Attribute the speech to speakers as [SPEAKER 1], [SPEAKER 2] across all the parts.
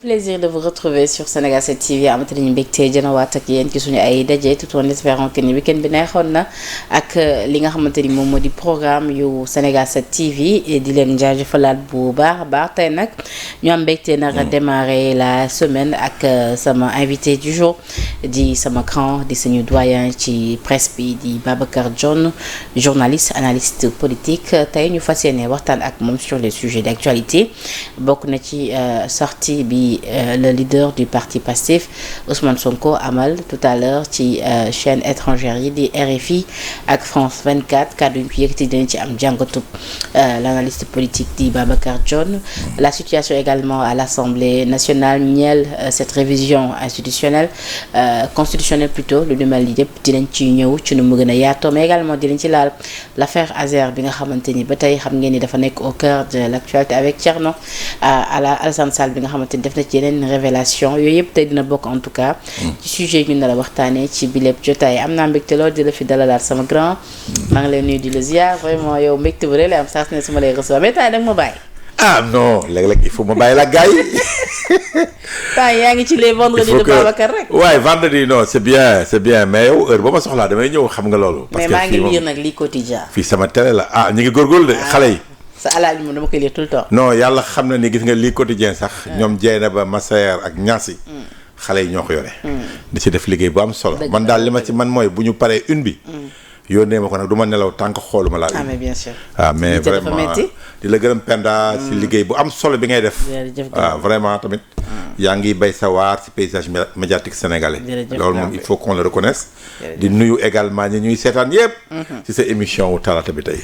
[SPEAKER 1] plaisir de vous retrouver sur Sénégal 7 TV amati nañu mbégte jënawaat ak yéen ci suñu ay daje tout en espérant que ni week-end bi neexoon na ak li nga xamante ni moom moo di programme yu Sénégal 7 TV et di leen jaajëfalaat bu baax a baax tey nag ñu am mbégte nag a démarrer la semaine ak sama invité du jour di sama grand di suñu doyen ci presse bi di Babacar Dione journaliste analyste politique tey ñu fas yéene waxtaan ak moom sur les sujets d'actualité bokk na ci sortie bi le leader du parti Pastef Ousmane Sonko amal tout à l'heure ci chaîne étrangère yi di RFI ak France 24 kàddu ñu ko yëkkati dinañ ci am jàngatub l'analyste politique di Babacar Dione la situation également à l'Assemblée nationale ñeel cette révision institutionnelle constitutionnelle plutôt lu ñu mel ni yëpp dinañ ci ñëw ci nu mu gën a yaatoo mais également dinañ ci laal l'affaire Azer bi nga xamante ni ba tey xam ngeen ni dafa nekk au cœur de l'actualité avec Thierno Alassane Sall bi nga xamante ni def na ci yeneen révélation yooyu yëpp tey dina bokk en tout cas ci sujet ñu nar a waxtaanee ci biléb jotaay am naa mbégte loolu di la fi dalalaat sama grand maa ngi lay nuyu di la ziar vraiment yow mbégte bu rëy la am saa su ne su ma lay recevoir mais temps da nga ma bàyyi
[SPEAKER 2] non léeg-léeg il faut ma bàyyi la gars yi
[SPEAKER 1] temps yaa ngi ci les vendredis de Babacar rek
[SPEAKER 2] waaye vendredi non c'est bien mais yow heure ba ma soxlaa damay ñëw xam nga loolu parce
[SPEAKER 1] mais maa ngi lire nag lii quotidien
[SPEAKER 2] fii sama télé la ñu ngi góorgóorlu de xale yi
[SPEAKER 1] sa alal bi moom dama koy lire tout le temps.
[SPEAKER 2] non yàlla xam na ni gis nga lii quotidien sax ñoom jeena ba Massaer ak Niassi xale yi ñoo ko yore di ci def liggéey bu am solo man daal li ma ci man mooy bu ñu paree une bi yónnee ma ko nag du ma nelaw tànk xooluma laa
[SPEAKER 1] mais bien sûr
[SPEAKER 2] mais vraiment di la gërëm Penda si liggéey bu am solo bi ngay def vraiment tamit yaa ngi bay sa waar ci paysage médiatique sénégalais loolu moom il faut qu'on le reconnaisse di nuyu également ñi ñuy seetaan yépp ci sa émission wu talaata bi tey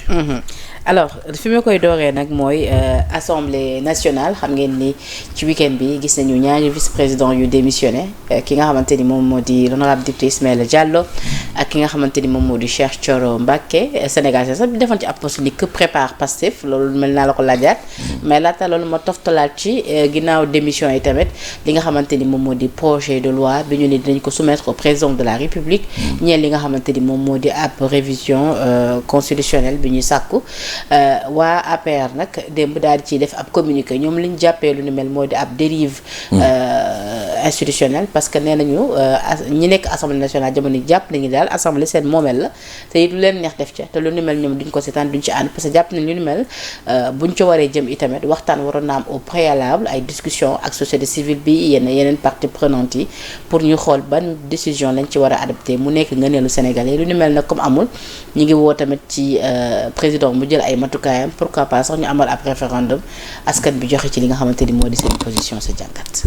[SPEAKER 1] alors fi ma koy dooree nag mooy assemblée nationale xam ngeen ni ci week-end bi gis nañu ñaari vice-président yu démissionné ki nga xamante ni moom moo di l'honorable député Ismaïla Diallo ak ki nga xamante ni moom moo di Cheikh Thioro Mbacké Sénégal sax bi defoon ci ab post ni que prépare Pastef loolu mel naa la ko laajaat mais laata loolu ma toftalaat ci ginnaaw démission yi tamit li nga xamante ni moom moo di projet de loi bi ñu ne dinañ ko soumettre au président de la République ñeel li nga xamante ni moom moo di ab révision constitutionnelle bi ñuy sàkku waa APR nag démb daal di ciy def ab communiqué ñoom li ñu jàppee lu ni mel moo di ab dérive institutionnelle parce que nee nañu ñi nekk assemblée nationale jamono jàpp nañu daal assemblée seen moomeel la te it lu leen neex def ca te lu ni mel ñoom duñ ko seetaan duñ ci ànd parce que jàpp nañ lu ni mel buñ ci waree jëm itamit waxtaan waroon na am au préalable ay discussion ak société civile bi yeneen parties prenantes yi pour ñu xool ban décision lañ ci war a adopté mu nekk ngëneelu Sénégalais lu ni mel nag comme amul ñu ngi woo tamit ci président mu jël ay matukaayam pourquoi pas sax ñu amal ab référendum askan bi joxe ci li nga xamante ni moo di seen position sa jàngat.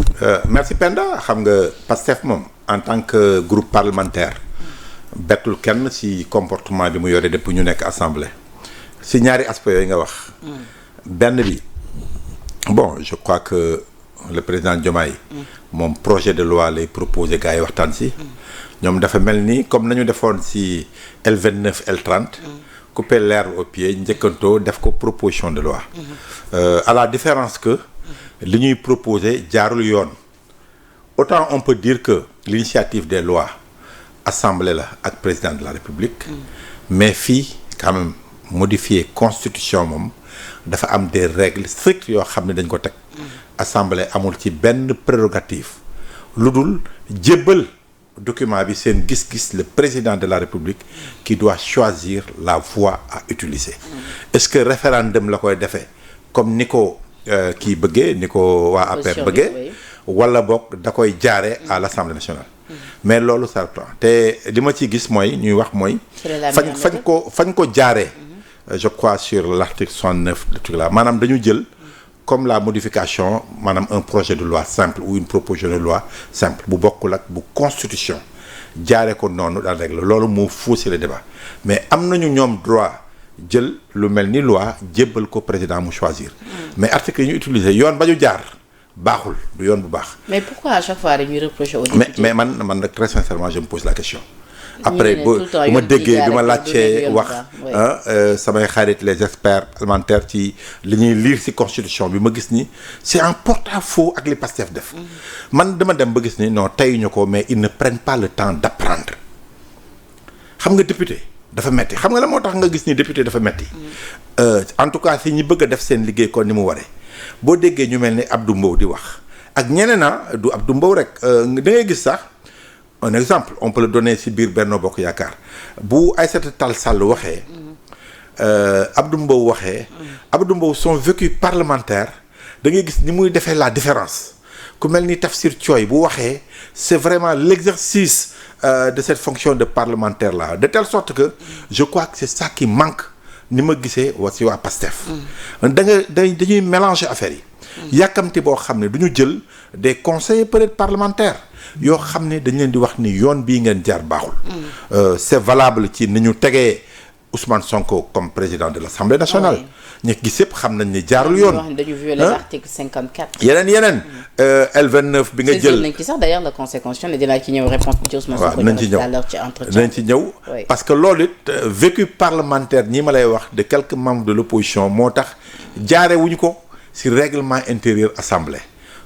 [SPEAKER 2] merci Penda xam nga Pastef moom en tant que groupe parlementaire bettul kenn ci comportement bi mu yore depuis ñu nekk assemblée ci ñaari aspects yooyu nga wax. benn bi bon je crois que le président Diomaye moom projet de loi lay proposé gars yi waxtaan ci. ñoom dafa mel ni comme nañu defoon ci L29 L30. couper l'herbe au pied njëkkantoo def ko proposition de loi à la différence que li ñuy proposer jaarul yoon autant on peut dire que l'initiative des lois assemblée la ak président de la République mais fii quand même modifier constitution moom dafa am des règles strictes yoo xam ne dañ ko teg assemblée amul ci benn prérogative lu dul jébbal document bi seen gis-gis le président de la République qui doit choisir la voie à utiliser est-ce que référendum la koy defee comme ni ko kii bëggee ni ko waa APR bëggee wala boog da koy jaare à l'Assemblée nationale mais loolu ça prend te li ma ci gis mooy ñuy wax mooy fañ ko jaaree je crois sur l'article 69 de truc là maanaam dañu jël comme la modification maanaam un projet de loi simple ou une proposition de loi simple bu bokkul ak bu constitution jaaree ko noonu daal règle loolu moo faussé le débat mais am nañu ñoom droit jël lu mel ni loi jébbal ko président mu choisir mais article yi ñu utilisé yoon ba ñu jaar baaxul du yoon bu baax.
[SPEAKER 1] mais pourquoi à chaque fois dañuy reprocher au député
[SPEAKER 2] mais man nag très sincèrement je me pose la question. après bu ma déggee bi ma laajtee wax samay xarit les experts parlementaires ci li ñuy lire ci constitution bi ma gis ni c'est un porte-à-faux ak li Pastef def man dama dem ba gis ni non teyuñu ko mais ils ne prennent pas le temps d'apprendre xam nga député dafa metti xam nga la moo tax nga gis ni député dafa metti en tout cas si ñi bëgg a def seen liggéey kon ni mu waree boo déggee ñu mel ni Abdou Mbow di wax ak ñeneen du Abdou Mbow rek da ngay gis sax un exemple on peut le donner ci biir Benno Bokk Yaakaar bu Aïssata Tall Sall waxee Abdou Mbow waxee Abdou Mbow son vécu parlementaire da ngay gis ni muy defee la différence ku mel ni Tafsir Thioye bu waxee c'est vraiment l'exercice de cette fonction de parlementaire là de telle sorte que je crois que c'est ça qui manque ni ma gisee ci waa PASTEF dañuy mélanger affaires yi yàkkamti boo xam ne du ñu jël des conseillers peut-être parlementaires yoo xam ne dañ leen di wax ni yoon bii ngeen jaar baaxul c'est valable ci ni ñu tegee Ousmane Sonko comme président de l'Assemblée nationale ñi gis yëpp xam nañ ni jaarul yoon
[SPEAKER 1] dañu violer l'article 54
[SPEAKER 2] yeneen L29 bi nga jël
[SPEAKER 1] nañ ci sax d'ailleurs le conseil constitutionnel dinaa ci ñëw réponse bi ci Ousmane Sonko
[SPEAKER 2] nañ ci ñëw parce que loolu it vécu parlementaire ñi ma lay wax de quelques membres de l'opposition moo tax jaare wuñu ko ci règlement intérieur assemblée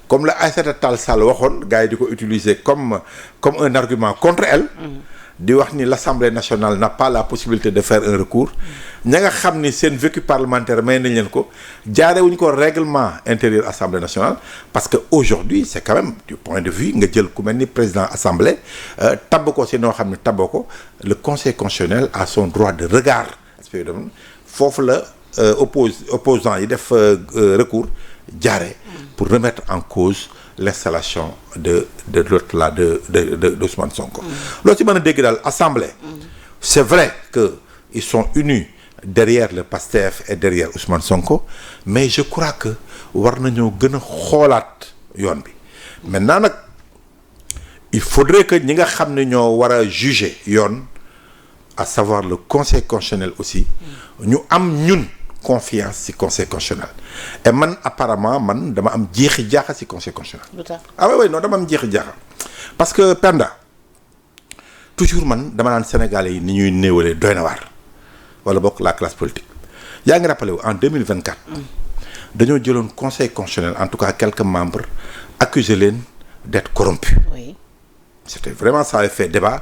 [SPEAKER 2] comme la Aïssata Tall Sall waxoon gars yi di ko utiliser comme un argument contre elle di wax ni l'Assemblée nationale n'a pas la possibilité de faire un recours ña nga xam ni seen vécu parlementaire may nañ leen ko jaare wuñu ko règlement intérieur Assemblée nationale parce que aujourd'hui c'est quand même du point de vue nga jël ku mel ni président Assemblée tabb ko si noo xam ne tabboo ko le Conseil constitutionnel a son droit de regard foofu la opposant yi def recours jaare pour remettre en cause l'installation de l'autre là de Ousmane Sonko. loo ci mën a dégg daal assemblée. c'est vrai que ils sont unis derrière le PASTEF et derrière Ousmane Sonko mais je crois que war nañoo gën a xoolaat yoon bi maintenant nag il faudrait que ñi nga xam ne ñoo war a juger yoon à savoir le Conseil constitutionnel aussi ñu am ñun confiance ci Conseil constitutionnel et man apparemment man dama am jeexi jaaxa ci Conseil constitutionnel. Oui non dama am jeexi jaaxa parce que Penda toujours man dama naan Sénégalais yi ni ñuy néewalee doy na waar wala bokk la classe politique yaa ngi rappelé wu en 2024 dañoo jëloon Conseil constitutionnel en tout cas quelques membres accusé leen d'être corrompus.
[SPEAKER 1] Oui.
[SPEAKER 2] C'était vraiment ça avait fait débat.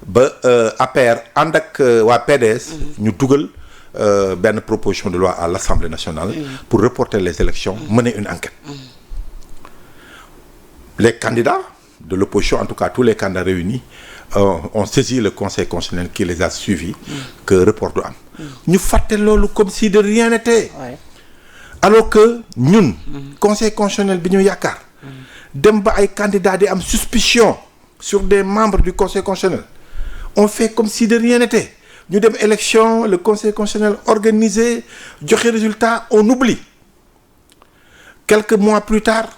[SPEAKER 2] ba APR ànd ak waa PDS. ñu dugal benn proposition de loi à l'Assemblée nationale. pour reporter les élections mener une enquête. Les candidats de l'opposition en tout cas tous les candidats réunis ont saisi le Conseil constitutionnel qui les a suivis. que report du am. ñu fàtte loolu comme si de rien n'était. alors que ñun. Conseil constitutionnel bi ñu yaakaar. dem ba ay candidats di am suspicion sur des membres du Conseil constitutionnel on fait comme si de rien n'était ñu dem élection le Conseil constitutionnel organisé joxe résultat on oublie quelques mois plus tard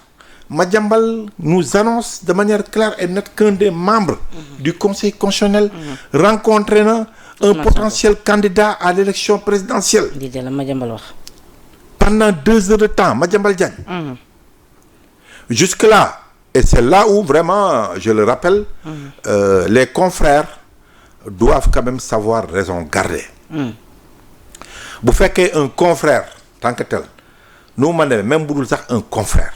[SPEAKER 2] Madiambal nous annonce de manière claire et nette qu'un des membres du Conseil constitutionnel rencontré na un potentiel candidat à l'élection présidentielle pendant 2 heures de temps Madiambal Diagne jusque-là et c'est là où vraiment je le rappelle les confrères doivent quand même savoir raison garder bu fekkee un confrère tant que tel nu mu mën même bu dul sax un confrère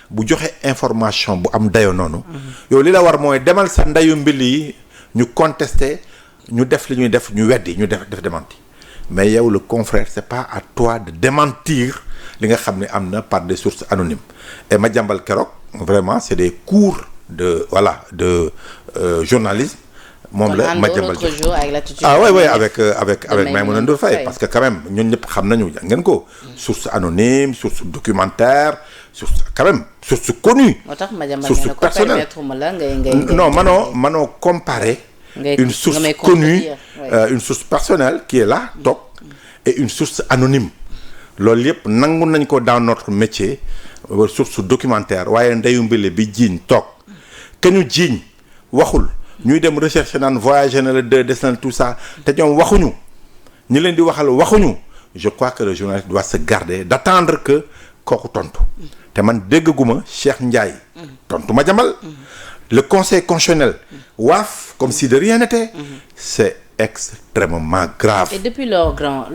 [SPEAKER 2] bu joxe information bu am dayo noonu yow li la war mooy demal sa ndayu mbil yi ñu contester ñu def li ñuy def ñu weddi ñu def démenti mais yow le confrère c'est pas à toi de démentir li nga xam ne am na par des sources anonymes et Madiambal keroog vraiment c'est des cours de journalisme moom la Madiambal oui avec Maïmouna Ndour Faye parce que quand même ñun ñëpp xam nañu ngeen ko source anonyme source documentaire source quand même source connue source personnelle non manoo comparer une source connue une source personnelle qui est là toog et une source anonyme loolu yëpp nangu nañ ko dans notre métier source documentaire waaye ndeyu mbile bi jiiñ toog ke ñu jiiñ waxul ñuy dem recherche naan voyager na le des na tout ça te ñoom waxuñu ñi leen di waxal waxuñu je crois que le journaliste doit se garder d'attendre que kooku tontu te man dégguma Cheikh Ndiaye tontu Madiambal le Conseil constitutionnel waaf comme si de rien n'était c'est extrêmement grave.
[SPEAKER 1] Et depuis leur grand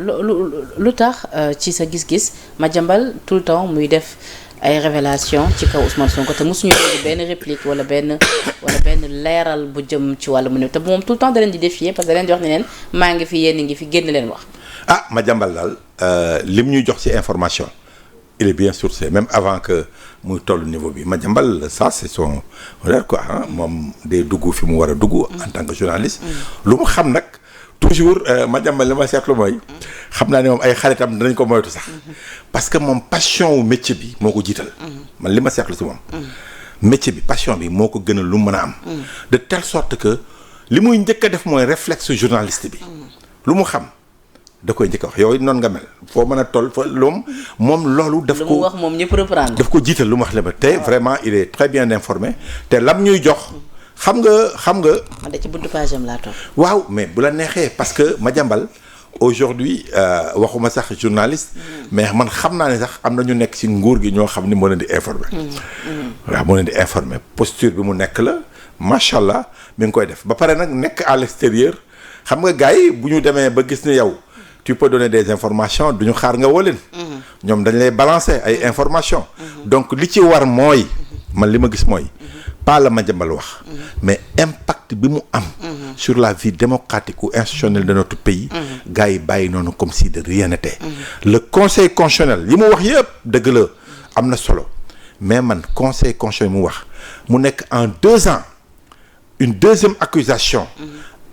[SPEAKER 1] lu tax ci sa gis-gis Madiambal tout le temps muy def ay révélation ci kaw Ousmane Sonko te mosuñu dégg benn réplique wala benn leeral bu jëm ci wàllu mu ne te moom tout le temps da leen di défier parce que da leen di wax ne leen maa ngi fi yéen ngi fi génn leen wax.
[SPEAKER 2] Madiambal daal lim ñuy jox ci information il est bien sourcé même avant que muy toll niveau bi Madiambal ça c'est son honneur quoi moom day dugg fi mu war a dugg en tant que journaliste lu mu xam nag toujours Madiambal li ma seetlu mooy xam naa ne moom ay xaritam dinañ ko moytu sax parce que moom passion wu métier bi moo ko jiital man li ma seetlu si moom métier bi passion bi moo ko gënal lu mën a am de telle sorte que li muy njëkk a def mooy réflexe journaliste bi lu mu xam da koy njëkk a wax yow noonu nga mel foo mën a toll fa moom loolu daf ko
[SPEAKER 1] wax moom ñëpp reprendre
[SPEAKER 2] daf ko jiital lu mu wax la ba te vraiment il est très bien informé te lam ñuy jox xam nga
[SPEAKER 1] man de ci buntu page am laa toog
[SPEAKER 2] waaw mais bu la neexee parce que Madiambal aujourd'hui waxuma sax journaliste mais man xam naa ne sax am na ñu nekk ci nguur gi ñoo xam ni moo leen di informer waaw moo leen di informer posture bi mu nekk la macha allah mi ngi koy def ba pare nag nekk à l'extérieur xam nga gars yi bu ñu demee ba gis ne yow tu peux donner des informations duñu xaar nga woo leen ñoom dañ lay balancer ay informations donc li ci war mooy man li ma gis mooy pas la Madiambal wax mais impact bi mu am sur la vie démocratique ou institutionnelle de notre pays gars yi bàyyi noonu comme si de rien n'était le conseil constitutionnel yi mu wax yëpp dëgg la am na solo mais man conseil constitutionnel mu wax mu nekk en 2 ans une deuxième accusation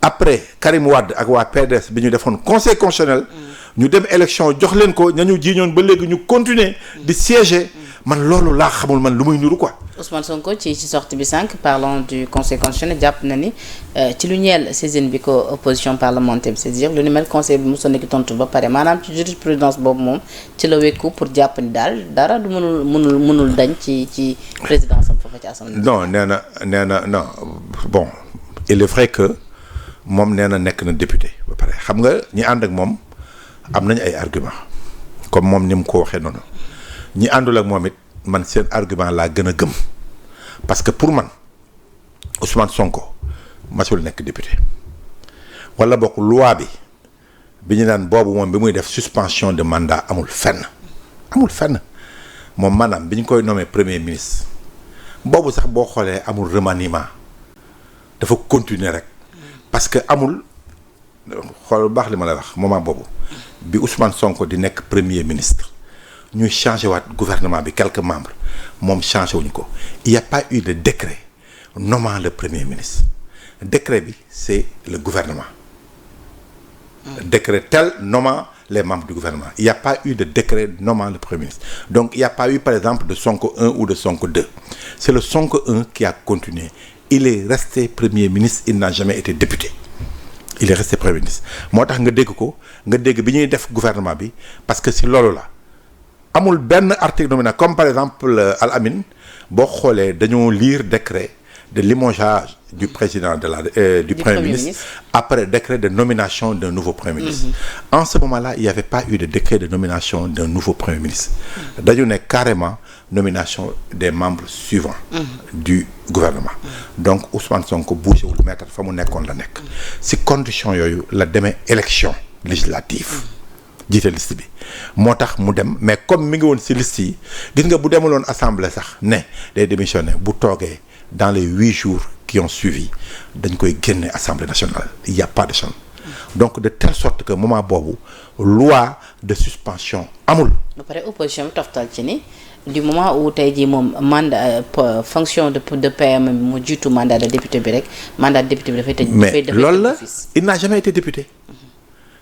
[SPEAKER 2] après Karim Wade ak waa PDS bi ñu defoon conseil constitutionnel ñu dem élection jox leen ko ñañu jiiñoon ba léegi ñu continuer di siéger man loolu laa xamul man lu muy nuru quoi.
[SPEAKER 1] Ousmane Sonko ci sortie bi sànq parlant du conseil constitutionnel jàpp na ni ci lu ñeel saisine bi ko opposition parlementaire bi c'est-à-dire lu ni mel conseil bi mosoon na ki tontu ba pare maanaam ci jurisprudence boobu moom ci la wekku pour jàpp ni daal dara du mënul dañ ci présidence am foofa ci assemblée.
[SPEAKER 2] non nee na non bon il est vrai que moom nee na nekk na député ba pare xam nga ñi ànd ak moom am nañu ay argument comme moom ni mu ko waxee noonu ñi àndul ak moom it man seen argument laa gën a gëm parce que pour man Ousmane Sonko masul nekk député wala bokk loi bi ñu naan boobu moom bi muy def suspension de mandat amul fenn moom maanaam bi ñu koy nommé premier ministre boobu sax boo xoolee amul remaniement dafa continuer rek parce que amul xool bu baax li ma lay wax moment boobu bi Ousmane Sonko di nekk premier ministre ñuy changé waat gouvernement bi quelques membres moom changé wuñ ko il y a pas eu de décret nommant le premier ministre décret bi c'est le gouvernement décret tel nommant les membres du gouvernement il y a pas eu de décret nommant le premier ministre donc il y a pas eu par exemple de Sonko 1 ou de Sonko 2 c'est le Sonko 1 qui a continué il est resté premier ministre il n'a jamais été député il est resté premier ministre moo tax nga dégg bi ñuy def gouvernement bi parce que si loolu la amul benn article nominal comme par exemple Al Amin boo xoolee dañoo lire décret de limogeage du président du premier ministre après décret de nomination d'un nouveau premier ministre en ce moment-là il y avait pas eu de décret de nomination d'un nouveau premier ministre dañu ne carrément nomination des membres suivants du gouvernement donc Ousmane Sonko bougéwul mettre fa mu nekkoon la nekk si condition yooyu la demee élection législative jiite liste bi moo tax mu dem mais comme mi ngi woon ci liste yi gis nga bu demaloon assemblée sax ne day démissionner bu toogee dans les 8 jours qui ont suivi dañ koy génne assemblée nationale il y a pas de chance donc de telle sorte que moment boobu loi de suspension amul.
[SPEAKER 1] ba pare opposition bi toftal ci ni du moment où tey jii moom mandat fonction de PM mu jiitu mandat de député bi rek mandat de député bi dafay tëj.
[SPEAKER 2] mais loolu la il n'a jamais été député.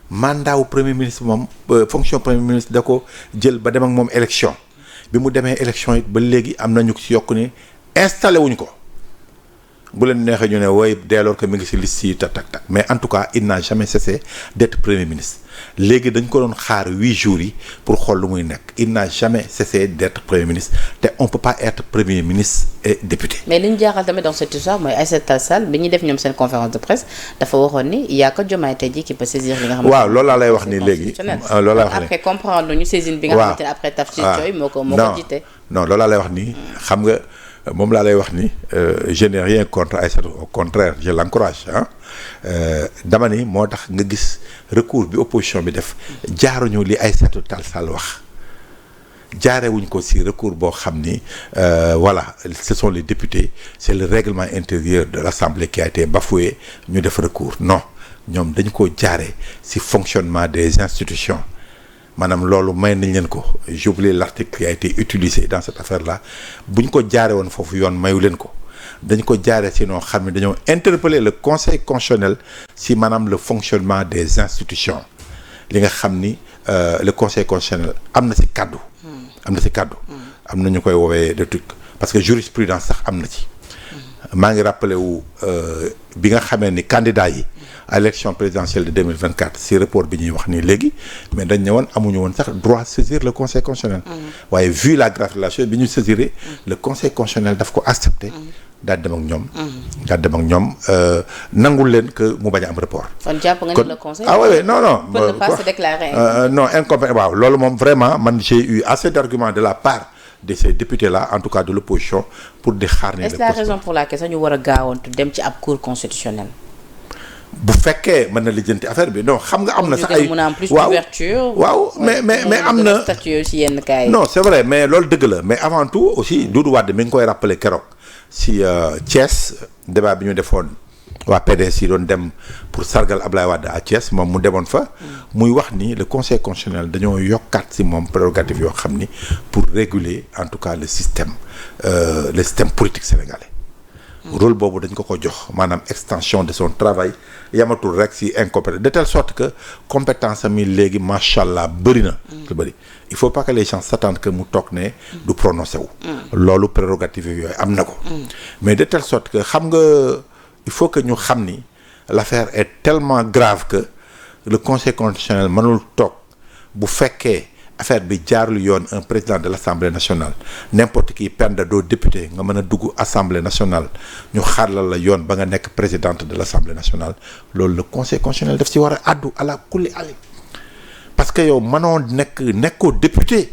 [SPEAKER 2] mandat wu premier ministre moom fonction premier ministre da ko jël ba dem ak moom élection bi mu demee élection it ba léegi am nañu ci yokk ni installé wuñ ko bu leen neexee ñu ne wooy dès lors que mi ngi ci liste yi tak mais en tout cas il n'a jamais cessé d'être premier ministre léegi dañ ko doon xaar 8 jours yi pour xool lu muy nekk il n'a jamais cessé d'être premier ministre te on peut pas être premier ministre et député.
[SPEAKER 1] mais li ñu jaaxal tamit dans cette histoire mooy Aïssata Tall Sall bi ñuy def ñoom seen conférence de presse dafa waxoon ni il y a que Diomaye tey jii qui peut saisir li nga xamante ne
[SPEAKER 2] waaw loolu laa lay wax ni léegi loolu laa wax ni
[SPEAKER 1] après comprendre ñu saisine bi nga xamante ne après Tafsir Thioye moo ko jiite
[SPEAKER 2] non loolu laa lay wax ni xam nga moom laa lay wax ni je n'ai rien contre Aïssata au contraire je l'encourage dama ni moo tax nga gis recours bi opposition bi def jaaruñu li Aïssata Tall Sall wax jaarewuñ ko ci recours boo xam ni voilà ce sont les députés c'est le règlement intérieur de l'Assemblée qui a été bafoué ñu def recours non ñoom dañ ko jaare ci fonctionnement des institutions maanaam loolu may nañ leen ko j'oublie l'article qui a été utilisé dans cette affaire là bu ñu ko jaare woon foofu yoon mayu leen ko dañ ko jaare si noo xam ne dañoo interpeller le conseil constitutionnel si maanaam le fonctionnement des institutions li nga xam ni le conseil constitutionnel am na si kàddu am na ñu koy woowee de truc parce que jurisprudence sax am na ci maa ngi rappelé wu bi nga xamee ni candidat yi à l'élection présidentielle de 2024 si report bi ñuy wax nii léegi mais dañ ne woon amuñu woon sax droit saisir le conseil constitutionnel waaye vu la gravité de la chose bi ñu saisiré le conseil constitutionnel daf ko accepté daal dem ak ñoom nangul leen que mu bañ a am report.
[SPEAKER 1] kon jàpp nga ni le conseil.
[SPEAKER 2] oui non.
[SPEAKER 1] peut ne pas se déclarer.
[SPEAKER 2] non incompétent waaw loolu moom vraiment man j'ai eu assez d'arguments de la part de ces députés là en tout cas de l'opposition pour di xaar ne.
[SPEAKER 1] est-ce la raison pour laquelle sax ñu war a gaawantu dem ci ab cour constitutionnelle.
[SPEAKER 2] bu fekkee mën na lijjanti affaire bi non xam nga am na sax ay
[SPEAKER 1] mën a am plus d'ouverture.
[SPEAKER 2] waaw mais am na
[SPEAKER 1] statut ci yenn cas yi.
[SPEAKER 2] non c'est vrai mais loolu dëgg la mais avant tout aussi Doudou Wade mi ngi koy rappeler keroog si Thiès débat bi ñu defoon waa PDS yi doon dem pour sargal Ablaye Wade à Thiès moom mu demoon fa muy wax ni le conseil constitutionnel dañoo yokkaat si moom prérogative yoo xam ni pour réguler en tout cas le système politique sénégalais rôle boobu dañ ko jox maanaam extension de son travail yamatul rek si incompétence de telle sorte que compétence am yi léegi macha allah bëri na lu bëri il faut pas que les gens s'attendent que mu toog ne du prononcé wu loolu prérogative yooyu am na ko mais de telle sorte que xam nga il faut que ñu xam ni l'affaire est tellement grave que le conseil constitutionnel mënul toog bu fekkee affaire bi jaarul yoon un président de l'Assemblée nationale n'importe qui penda doo député nga mën a dugg Assemblée nationale ñu xaarlal la yoon ba nga nekk présidente de l'Assemblée nationale loolu le conseil constitutionnel daf ci war a àddu ala kulli ali parce que yow mënoo nekkoo député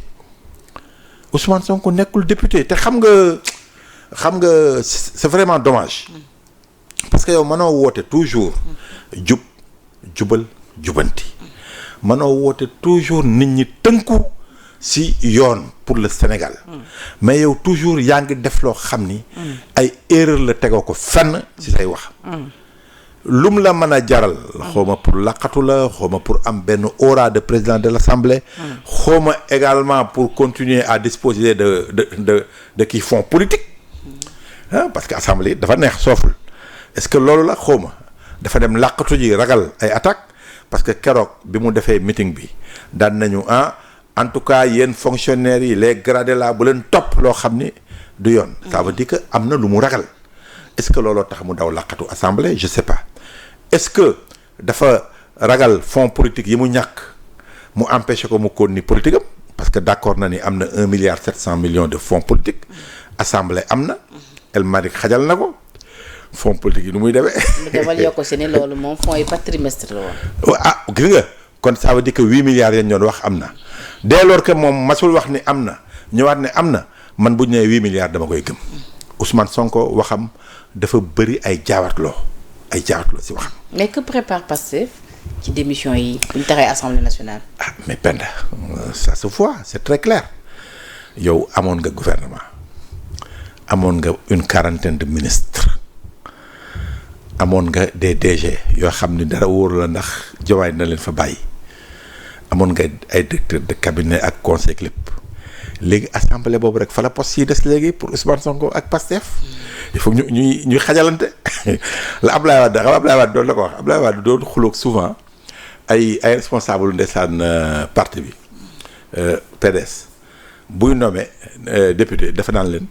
[SPEAKER 2] Ousmane Sonko nekkul député te xam nga c'est vraiment dommage parce que yow mënoo woote toujours jubal jubanti mënoo woote toujours nit ñi tënku ci yoon pour le Sénégal mais yow toujours yaa ngi def loo xam ni ay erreur la tegoo ko fenn ci say wax lum la mën a jaral xawma pour laqatu la xawma pour am benn aura de président de l'Assemblée xawma également pour continuer à disposer de kii fonds politique parce que Assemblée dafa neex sooful est-ce que loolu la xawma dafa dem laqatu ji ragal ay attaques parce que keroog bi mu defee meeting bi daan nañu en tout cas yéen fonctionnaires yi les gradés là bu leen topp loo xam ni du yoon ça veut dire que am na lu mu ragal est-ce que looloo tax mu daw laqatu assemblée je sais pas est-ce que dafa ragal fonds politique yi mu ñàkk mu empêché ko mu continuer politique am parce que d'accord na ni am na 1,7 milliard de fonds politiques assemblée am na El Malick xajal na ko fonds politique yi nu muy demee.
[SPEAKER 1] demal yokk si ne loolu moom fonds yi par trimestre la woon.
[SPEAKER 2] gis nga kon ça veut dire que 8 milliards yañ doon wax am na dès lors que moom masul wax ni am na ñëwaat ne am na man bu ñu nee 8 milliards dama koy gëm Ousmane Sonko waxam dafa bëri ay jaawatloo si waxam.
[SPEAKER 1] mais que prépare Pastef ci démission yi bu ñu taxee assemblée nationale.
[SPEAKER 2] mais Penda ça se voit c'est très clair yow amoon nga gouvernement amoon nga une quarantaine de ministres. amoon nga des DG yoo xam ni dara wóoru la ndax Diomaye na leen fa bàyyi amoon nga ay directeur de cabinet ak conseil lépp léegi assemblée boobu rek fa la poste yi des léegi pour Ousmane Sonko ak Pastef il faut ñuy xajalante la Ablaye Wade xam Ablaye Wade doon la ko wax Ablaye Wade doon xuloog souvent ay responsable ndeysaan parti bi PDS buy nommé député dafa naan leen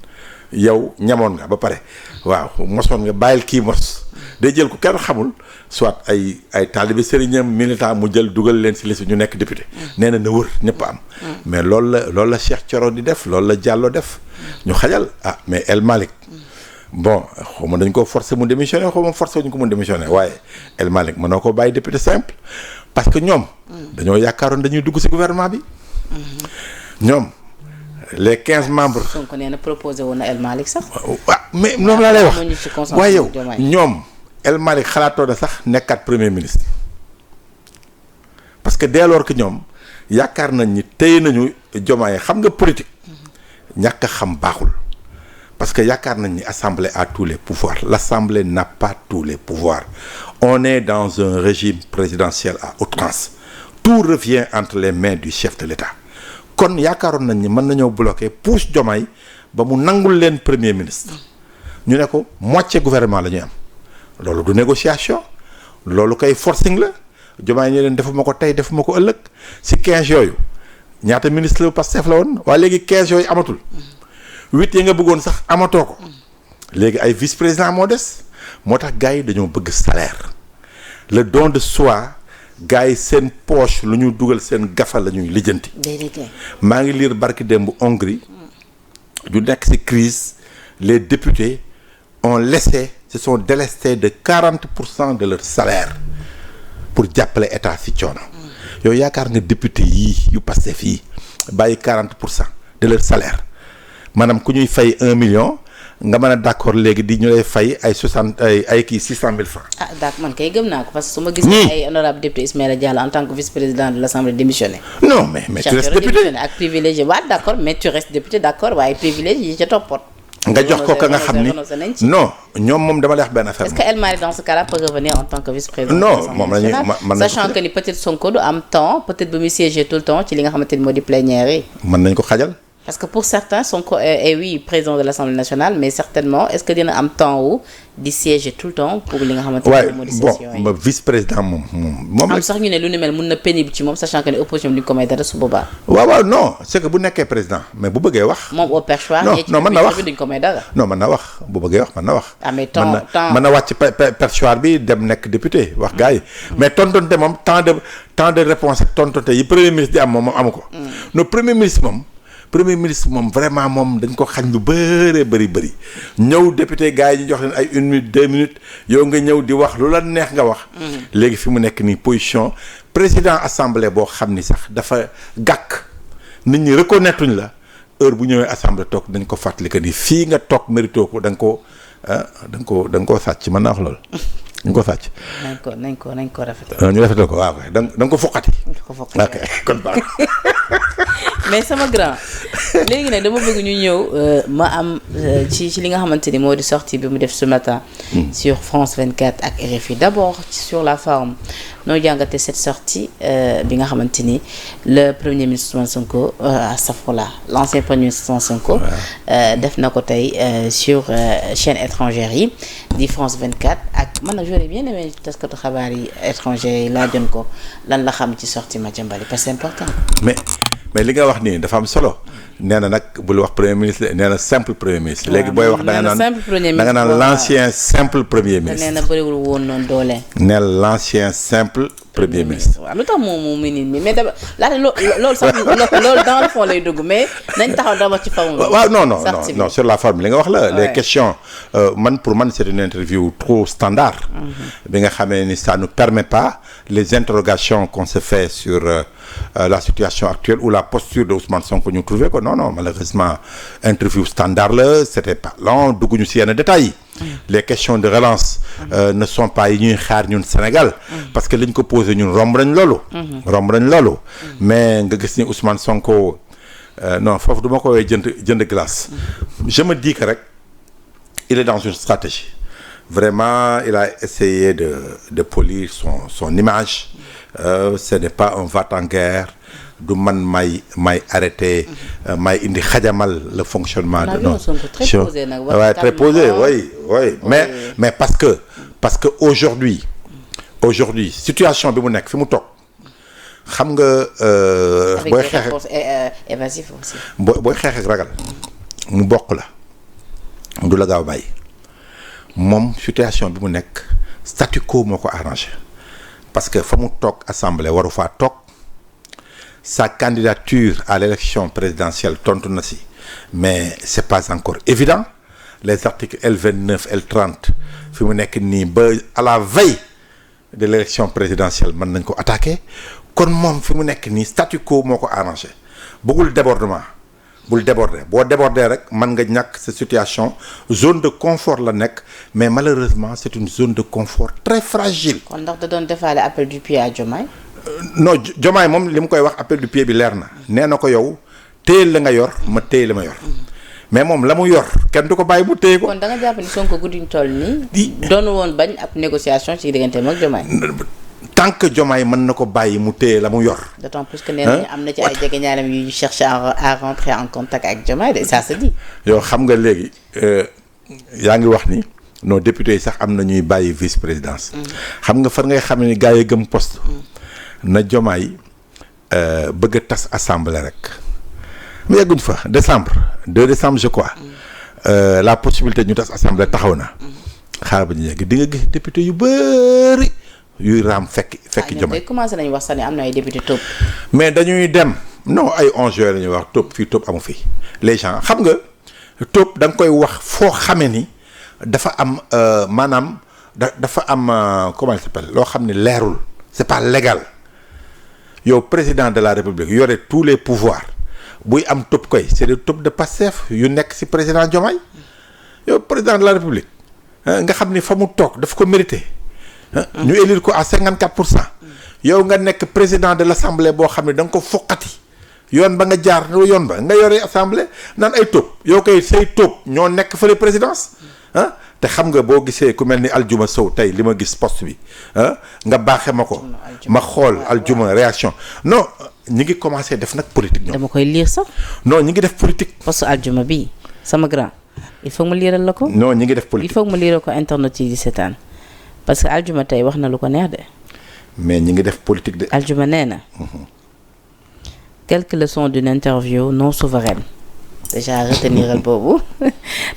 [SPEAKER 2] yow ñamoon nga ba pare waaw mosoon nga bàyyil kii mos day jël ko kenn xamul soit ay taalibe sëriñam militant mu jël dugal leen ci liste ñu nekk député nee na wër ñëpp am mais loolu la Cheikh Thioro di def loolu la Diallo def ñu xajal mais El Malick bon xaw ma dañ ko forcer mu démissionner xaw ma forcer wuñ ko mu démissionner waaye El Malick mënoo ko bàyyi député simple parce que ñoom dañoo yaakaaroon dañuy dugg ci gouvernement bi ñoom les 15 membres.
[SPEAKER 1] Sonko nee na proposé woon na El Malick sax.
[SPEAKER 2] mais noonu laa lay wax waaye yow ñoom El Malick xalaatoo na sax nekkaat premier ministre parce que dès lors que ñoom yaakaar nañ ni téye nañu Diomaye xam nga politique ñàkk a xam baaxul parce que yaakaar nañ ni assemblée a tous les pouvoirs l'assemblée n'a pas tous les pouvoirs on est dans un régime présidentiel à outrance tout revient entre les mains du chef de l'État kon yaakaaroon nañ ni mën nañoo bloquer pousse Diomaye ba mu nangul leen premier ministre ñu ne ko moitié gouvernement la ñuy am loolu du négociation loolu kay forcing la Diomaye ñu leen defuma ko tey defuma ko ëllëg si 15 yooyu ñaata ministre la Pastef la woon waaye léegi 15 yooyu amatul 8 yi nga bëggoon sax amatoo ko léegi ay vice président moo des moo tax gars yi dañoo bëgg salaire le don de soi gars yi seen poche lu ñu dugal seen gafa la ñuy lijjanti. maa ngi lire barki démb Hongrie du nekk ci crise les députés ont laissé se sont délestés de 40% de leur salaire pour jàppale état ci coono. yow yaakaar nga député yii yu Pastef fii bàyyi 40% de leur salaire maanaam ku ñuy fay 1 million. nga mën a d'accord léegi di ñu lay fay ay 600 000 francs.
[SPEAKER 1] ah d'accord man kay gëm naa ko parce que su ma gisee ay honorable député Ismaïla Diallo en tant que vice-président de l'Assemblée démissionné.
[SPEAKER 2] non mais tu restes député
[SPEAKER 1] ak privilégié waaw d'accord mais tu restes député d'accord waaye privilégié yi ca toppoot.
[SPEAKER 2] nga jox ko ka nga xam ni non ñoom moom dama lay wax benn affaire.
[SPEAKER 1] est-ce que El Malick dans ce cas-là peut revenir en tant que vice-président.
[SPEAKER 2] non moom la ñuy
[SPEAKER 1] sachant que ni peut-être Sonko du am temps peut-être ba muy siéger tout le temps ci li nga xamante ni moo di plénière yi.
[SPEAKER 2] mën nañ ko xajal.
[SPEAKER 1] parce que pour certains Sonko est oui président de l'Assemblée nationale mais certainement est-ce que dina am temps wu di siéger tout le temps pour li nga xamante ne moo di session yi.
[SPEAKER 2] bon vice-président moom
[SPEAKER 1] am sax ñu ne lu ni mel mun na pénible ci moom sachant que ne opposition bi duñ ko may dara su boobaa.
[SPEAKER 2] waaw non c'est que bu nekkee président mais bu bëggee wax.
[SPEAKER 1] moom au perchoir.
[SPEAKER 2] non mën na wax
[SPEAKER 1] duñ ko may dara.
[SPEAKER 2] non mën na wax bu bëggee wax mën na wax.
[SPEAKER 1] ah mais temps
[SPEAKER 2] mën na wàcc perchoir bi dem nekk député wax gars yi. mais tontonte moom temps de réponse ak tontonte yi premier ministre di am moom amu ko. no premier ministre moom vraiment moom dañ ko xañ lu bëri ñëw député gars yi ñu jox leen ay 1 minute 2 minutes yow nga ñëw di wax lu la neex nga wax. léegi fi mu nekk nii position président assemblée boo xam ni sax dafa gàkk nit ñi reconnaître ñu la heure bu ñëwee assemblée toog dañ ko fàttali que ni fii nga toog mérito ko da nga koo sàcc mën naa wax loolu. ñu ko sàcc.
[SPEAKER 1] nañ ko rafetal.
[SPEAKER 2] ñu rafetal ko waaw kay da nga ko foqati. ok kon baax
[SPEAKER 1] mais sama grand léegi nag dama bëgg ñu ñëw ma am ci li nga xamante ni moo di sortie bi mu def ce matin. sur France 24 ak RFI d'abord sur la forme noo jàngate cette sortie bi nga xamante ni le premier ministre Ousmane Sonko safrala l'ancien premier ministre Ousmane Sonko def na ko tey sur chaîne étrangère yi di France 24 ak man nag j'aurais bien aimé taskatu xabaar yi étranger yi laajoon ko lan la xam ci sortie Madiambal parce que c'est important.
[SPEAKER 2] mais li nga wax nii dafa am solo nee na nag bul wax premier ministre nee na simple premier ministre. léegi booy wax da nga naan l'ancien simple premier ministre.
[SPEAKER 1] nee na bëriwul woon noonu doole.
[SPEAKER 2] nee l'ancien simple premier ministre.
[SPEAKER 1] waaw lu tax moom mu nit mi mais dama laata loolu sax loolu dans le fond lay dugg mais nañ taxaw dama ci forme.
[SPEAKER 2] waaw non sur la forme li nga wax la. les questions pour man c'est une interview trop standard. bi nga xamee ni ça ne permet pas les interrogations qu'on se fait sur la situation actuelle ou la posture de Ousmane Sonko ñu trouvé ko non malheureusement interview standard la c'était pas long dugguñu ci yenn détails yi. les questions de relance ne sont pas yi ñuy xaar ñun Sénégal parce que liñ ko posé ñun romb nañ loolu mais nga gis ni Ousmane Sonko non foofu du ma ko woowee jënd glace je me dis que rek il est dans une stratégie vraiment il a essayé de polir son image ce n'est pas un va-t-en-guerre du man may arrêté may indi xajamal le fonctionnement de notre très posé oui mais parce que aujourd'hui situation bi mu nekk fi mu toog xam nga booy xeex
[SPEAKER 1] évasif aussi
[SPEAKER 2] booy xeex ak ragal mu bokk la du la gaaw bàyyi moom situation bi mu nekk statu quo moo ko arrangé parce que fa mu toog assemblée waru faa toog sa candidature à l'élection présidentielle tontu na si mais c'est pas encore évident les articles L29 L30 fi mu nekk nii ba à la veille de l'élection présidentielle mën nañ ko attaquer kon moom fi mu nekk nii statu quo moo ko arrangé bëggul débordement bul déborder boo déborder rek mën nga ñàkk sa situation zone de confort la nekk mais malheureusement c'est une zone de confort très fragile.
[SPEAKER 1] kon ndax da doon defaale appel du pied à Diomaye.
[SPEAKER 2] non Diomaye moom li mu koy wax appel du pied bi leer na nee na ko yow téyel la nga yor ma téye la ma yor mais moom la mu yor kenn du ko bàyyi bu téye ko.
[SPEAKER 1] kon da nga jàpp ni Sonko guddiñ toll nii. doonu woon bañ ab négociation ci digganteem ak Diomaye.
[SPEAKER 2] tant que Diomaye mën na ko bàyyi mu téye la mu yor.
[SPEAKER 1] d'autant plus que nee nañu am na ci ay jegeñaaleem yu chercher à rentrer en contact avec Diomaye de ça se dit.
[SPEAKER 2] yow xam nga léegi yaa ngi wax ni nos députés yi sax am na ñuy bàyyi vice présidence. xam nga fan ngay xam ne gars yi gëm poste. na Diomaye bëgg a tas assemblée rek. mu yegguñ fa décembre 2 décembre je crois. La possibilité ñu tas assemblée taxaw na. xaaral ba ñu yegg di nga gis député yu bëri yuy raam fekk Diomaye.
[SPEAKER 1] commencé nañu wax sax ne am na ay député top.
[SPEAKER 2] mais dañuy dem non ay 11 heures la ñuy wax top fii top amu fi les gens xam nga top da nga koy wax foo xamee ni dafa am maanaam dafa am comment il s'appelle loo xam ne leerul c'est pas légal yow président de la république yore tous les pouvoirs buy am top koy c'est des top de Pastef yu nekk ci président Diomaye yow président de la république nga xam ni fa mu toog daf ko mérité. ñu élire ko à 54%. yow nga nekk président de l'assemblée boo xam ne da nga ko foqati yoon ba nga jaar yoon ba nga yore assemblée naan ay tóob yow koy say tóob ñoo nekk fële présidence te xam nga boo gisee ku mel ni Aljuma Sow tey li ma gis poste bi nga baaxe ma ko ma xool Aljuma réaction non ñi ngi commencé def nag politique ñoom.
[SPEAKER 1] dama koy lire sax.
[SPEAKER 2] non ñi ngi def politique.
[SPEAKER 1] poste Aljuma bii sama grand il faut mu liiral la ko.
[SPEAKER 2] non ñi ngi def politique
[SPEAKER 1] il faut mu liiral ko internet yi di seetaan parce que Aljuma tey wax na lu ko neex de.
[SPEAKER 2] mais ñi ngi def politique de.
[SPEAKER 1] Aljuma nee na. Quelques leçons d'une interview non souveraine. Déjà retenir boobu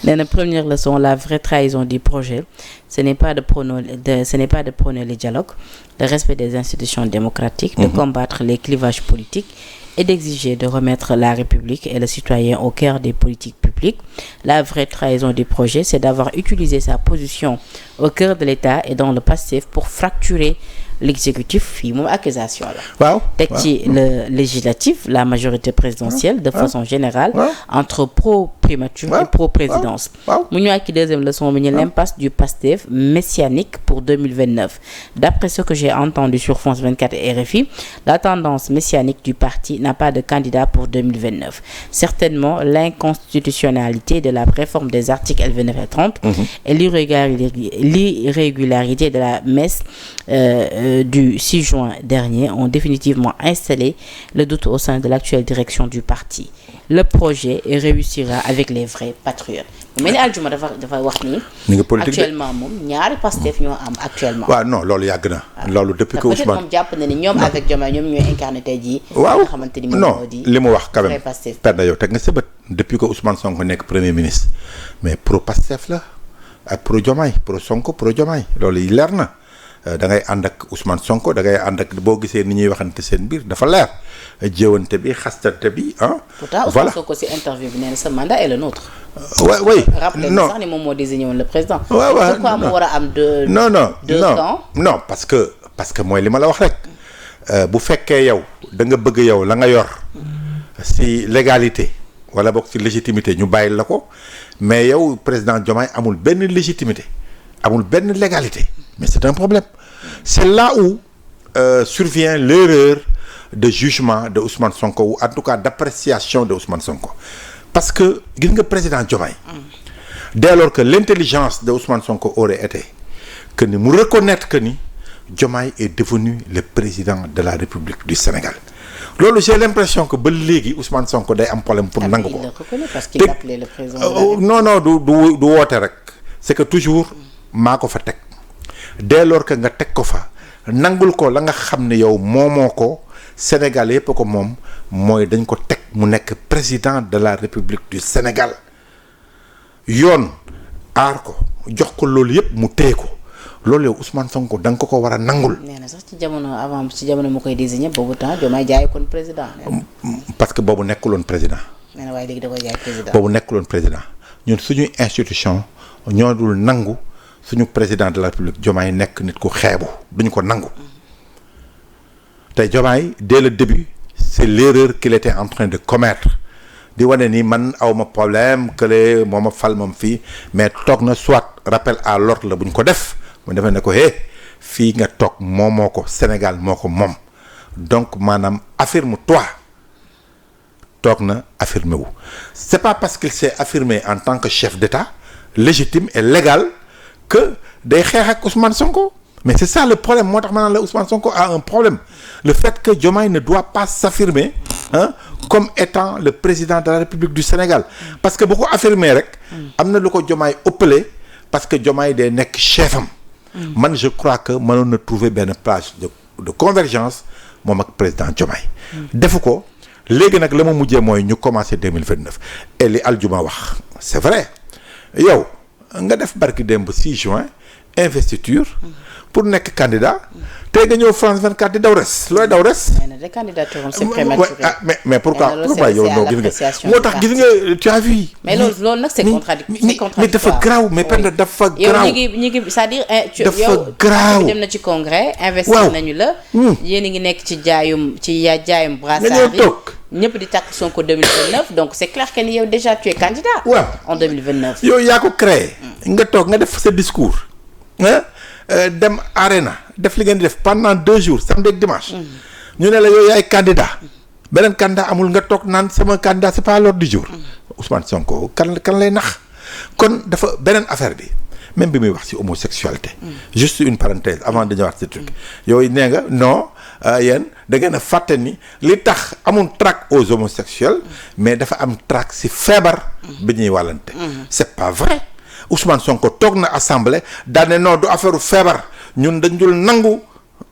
[SPEAKER 1] nee na première leçon, la vraie trahison du projet ce n'est pas de prôner le dialogue, le respect des institutions démocratiques, de combattre les clivages politiques et d'exiger de remettre la République et le citoyen au cœur des politiques publiques. La vraie trahison du projet, c'est d'avoir utilisé sa position au cœur de l'État et dans le passif pour fracturer l'exécutif. Fii moom accusation la.
[SPEAKER 2] waaw
[SPEAKER 1] teg ci le législatif, la majorité présidentielle de façon générale, entre pro-primature et pro-présidence. mu ñëwaat ci deuxième leçon bi ñu l'impasse du PASTEF messianique pour 2029. D'après ce que j'ai entendu sur France 24 et RFI, la tendance messianique du parti n'a pas de candidat pour 2029. Certainement, l'inconstitutionnalité de la réforme des articles L29 et 30 et l'irrégularité de la messe du 6 juin dernier ont définitivement installé le doute au sein de l'actuelle direction du parti. Le projet réussira avec les vrais patriotes. mu mel ni Aljuma dafa wax ni. actuellement moom ñaari Pastef ñoo am actuellement.
[SPEAKER 2] waaw non loolu yàgg na. loolu depuis que Ousmane
[SPEAKER 1] peut-être moom jàpp na ni ñoom avec Diomaye ñoom ñooy incarné tey jii.
[SPEAKER 2] waaw
[SPEAKER 1] nga xamante ni moom moo di.
[SPEAKER 2] li mu wax quand même perdre yow teg nga sa bët depuis que Ousmane Sonko nekk premier ministre mais pro Pastef la ak pro Diomaye pro Sonko pro Diomaye loolu yi leer na. da ngay ànd ak Ousmane Sonko da ngay ànd ak boo gisee ni ñuy waxante seen biir dafa leer jéewante bi xastante bi
[SPEAKER 1] pourtant Ousmane Sonko ci interview bi nee na ce mandat est le nôtre.
[SPEAKER 2] oui
[SPEAKER 1] rappelez
[SPEAKER 2] non
[SPEAKER 1] sax ni moom moo désigné woon le président.
[SPEAKER 2] waaw waaw
[SPEAKER 1] pourquoi mu war a am deux camps.
[SPEAKER 2] non parce que mooy li ma la wax rek bu fekkee yow da nga bëgg yow la nga yor ci légalité wala boog ci légitimité ñu bàyyi la ko mais yow président Diomaye amul benn légitimité amul benn légalité. Mais c'est un problème. C'est là où survient l'erreur de jugement de Ousmane Sonko ou en tout cas d'appréciation de Ousmane Sonko. Parce que gis nga président Diomaye dès lors que l'intelligence de Ousmane Sonko aurait été que ni mu reconnaître que ni Diomaye est devenu le président de la République du Sénégal. loolu j'ai l'impression que ba léegi Ousmane Sonko day am problème pour nangu ko.
[SPEAKER 1] Il le reconnaît parce qu'il l'appelait le président de la République.
[SPEAKER 2] non du woote rek c'est que toujours maa ko fa teg. dès lors que nga teg ko fa nangul ko la nga xam ne yow moomoo ko Sénégal yépp ko moom mooy dañ ko teg mu nekk président de la République du Sénégal yoon aar ko jox ko loolu yépp mu téye ko loolu yow Ousmane Sonko da nga ko war a nangul.
[SPEAKER 1] nee na sax ci jamono mu koy désigner boobu temps Diomaye jaay kon président.
[SPEAKER 2] parce que boobu nekkuloon président.
[SPEAKER 1] nee na waaye léegi da koy jaay président.
[SPEAKER 2] boobu nekkuloon président ñun suñuy institution ñoo dul nangu. suñu président de la République Diomaye nekk nit ku xeebu duñu ko nangu tey Diomaye dès le début c'est l'erreur qu'il était en train de commettre di wane ni man awma problème que moo ma fal moom fii mais toog na soit rappel à l'ordre la bu ñu ko def mu defee ne ko fii nga toog moomoo ko Sénégal moo ko moom donc maanaam affirme-toi toog na affirmé wu c'est pas parce qu'il s'est affirmé en tant que chef d'État légitime et légal que day xeex ak Ousmane Sonko mais c'est ça le problème moo tax ma naan la Ousmane Sonko a un problème le fait que Diomaye ne doit pas s'affirmer comme étant le président de la République du Sénégal parce que bu ko affirmer rek am na lu ko Diomaye ëppale parce que Diomaye day nekk chef am man je crois que mënoon na trouver benn place de convergence moom ak président Diomaye defu ko léegi nag la ma mujjee mooy ñu commencé 2029 et li Aljuma wax c'est vrai yow nga def barki démb 6 juin investiture pour nekk candidat tey nga ñëw France 24 di daw res looy daw res. mais pourquoi yow noo gis nga moo tax gis nga tu as vu.
[SPEAKER 1] mais loolu nag c'est contradictoire
[SPEAKER 2] mais dafa garaaw mais Penda dafa garaaw
[SPEAKER 1] yow ñu ngi c'est-à-dire
[SPEAKER 2] dafa garaaw
[SPEAKER 1] dem na ci congrès investir nañu la yéen a ngi nekk ci jaayum brassard yi ñëpp di takk Sonko 2029 donc c'est clair que ni yow déjà tu es candidat en 2029
[SPEAKER 2] yow yaa ko créé nga toog nga def sa discours dem arena def li ngeen di def pendant 2 jours samedi ak dimanche ñu ne la yow yaay candidat beneen candidat amul nga toog naan sama candidat c'est pas à l'ordre du jour Ousmane Sonko kan lay nax kon dafa beneen affaire bi même bi muy wax ci homosexualité juste une parenthèse avant de ñëwaat ci truc yow nee nga non yéen da ngeen a fàtte ni li tax amul trac aux homosexuels mais dafa am trac ci feebar bi ñuy wàllante c'est pas vrai Ousmane Sonko toog na assemblée daal ne non du affaire feebar ñun dañ dul nangu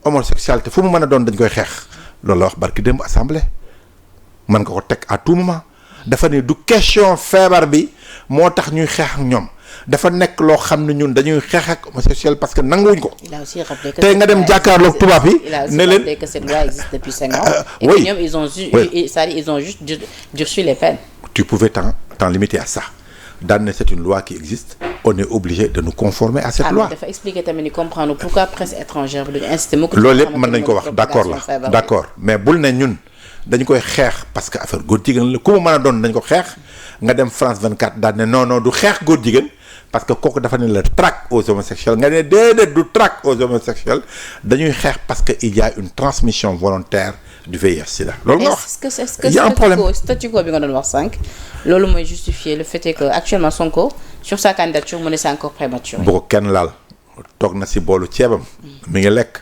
[SPEAKER 2] homosexualité fu mu mën a doon dañ koy xeex loolu la wax barki démb assemblée mën nga ko teg à tout moment dafa ne du question feebar bi moo tax ñuy xeex ak ñoom dafa nekk loo xam ne ñun dañuy xeex ak homosexuel parce que nanguwuñ ko. tey nga dem jàkkaarloog tubaab yi. ne leen il a aussi rappelé
[SPEAKER 1] que cette loi existe depuis 5 ans. et que ñoom ils ont juste durci les peines.
[SPEAKER 2] Tu pouvais t'en limiter à ça. daan ne c'est une loi qui existe on est obligé de nous conformer à cette loi.
[SPEAKER 1] dafa expliquer tamit ni comprendre pourquoi presse étrangère bi dañu incité.
[SPEAKER 2] loolu yëpp mën nañ ko wax d'accord la d'accord mais bul ne ñun dañu koy xeex parce que affaire góor jigéen la ku mu mën a doon dañ ko xeex nga dem France 24 daan ne non du xeex góor jigéen parce que kooku dafa ne la traque aux homosexuels nga ne déedéet du traque aux homosexuels dañuy xeex parce que il y a une transmission volontaire du VIH/SIDA. loolu nga wax il y a un problème
[SPEAKER 1] statu quo bi nga doon wax sànq loolu mooy justifier le fait que actuellement Sonko sur sa candidature mu ne c'est encore prématuré.
[SPEAKER 2] bu ko kenn laal toog na ci boolu ceebam. mi ngi lekk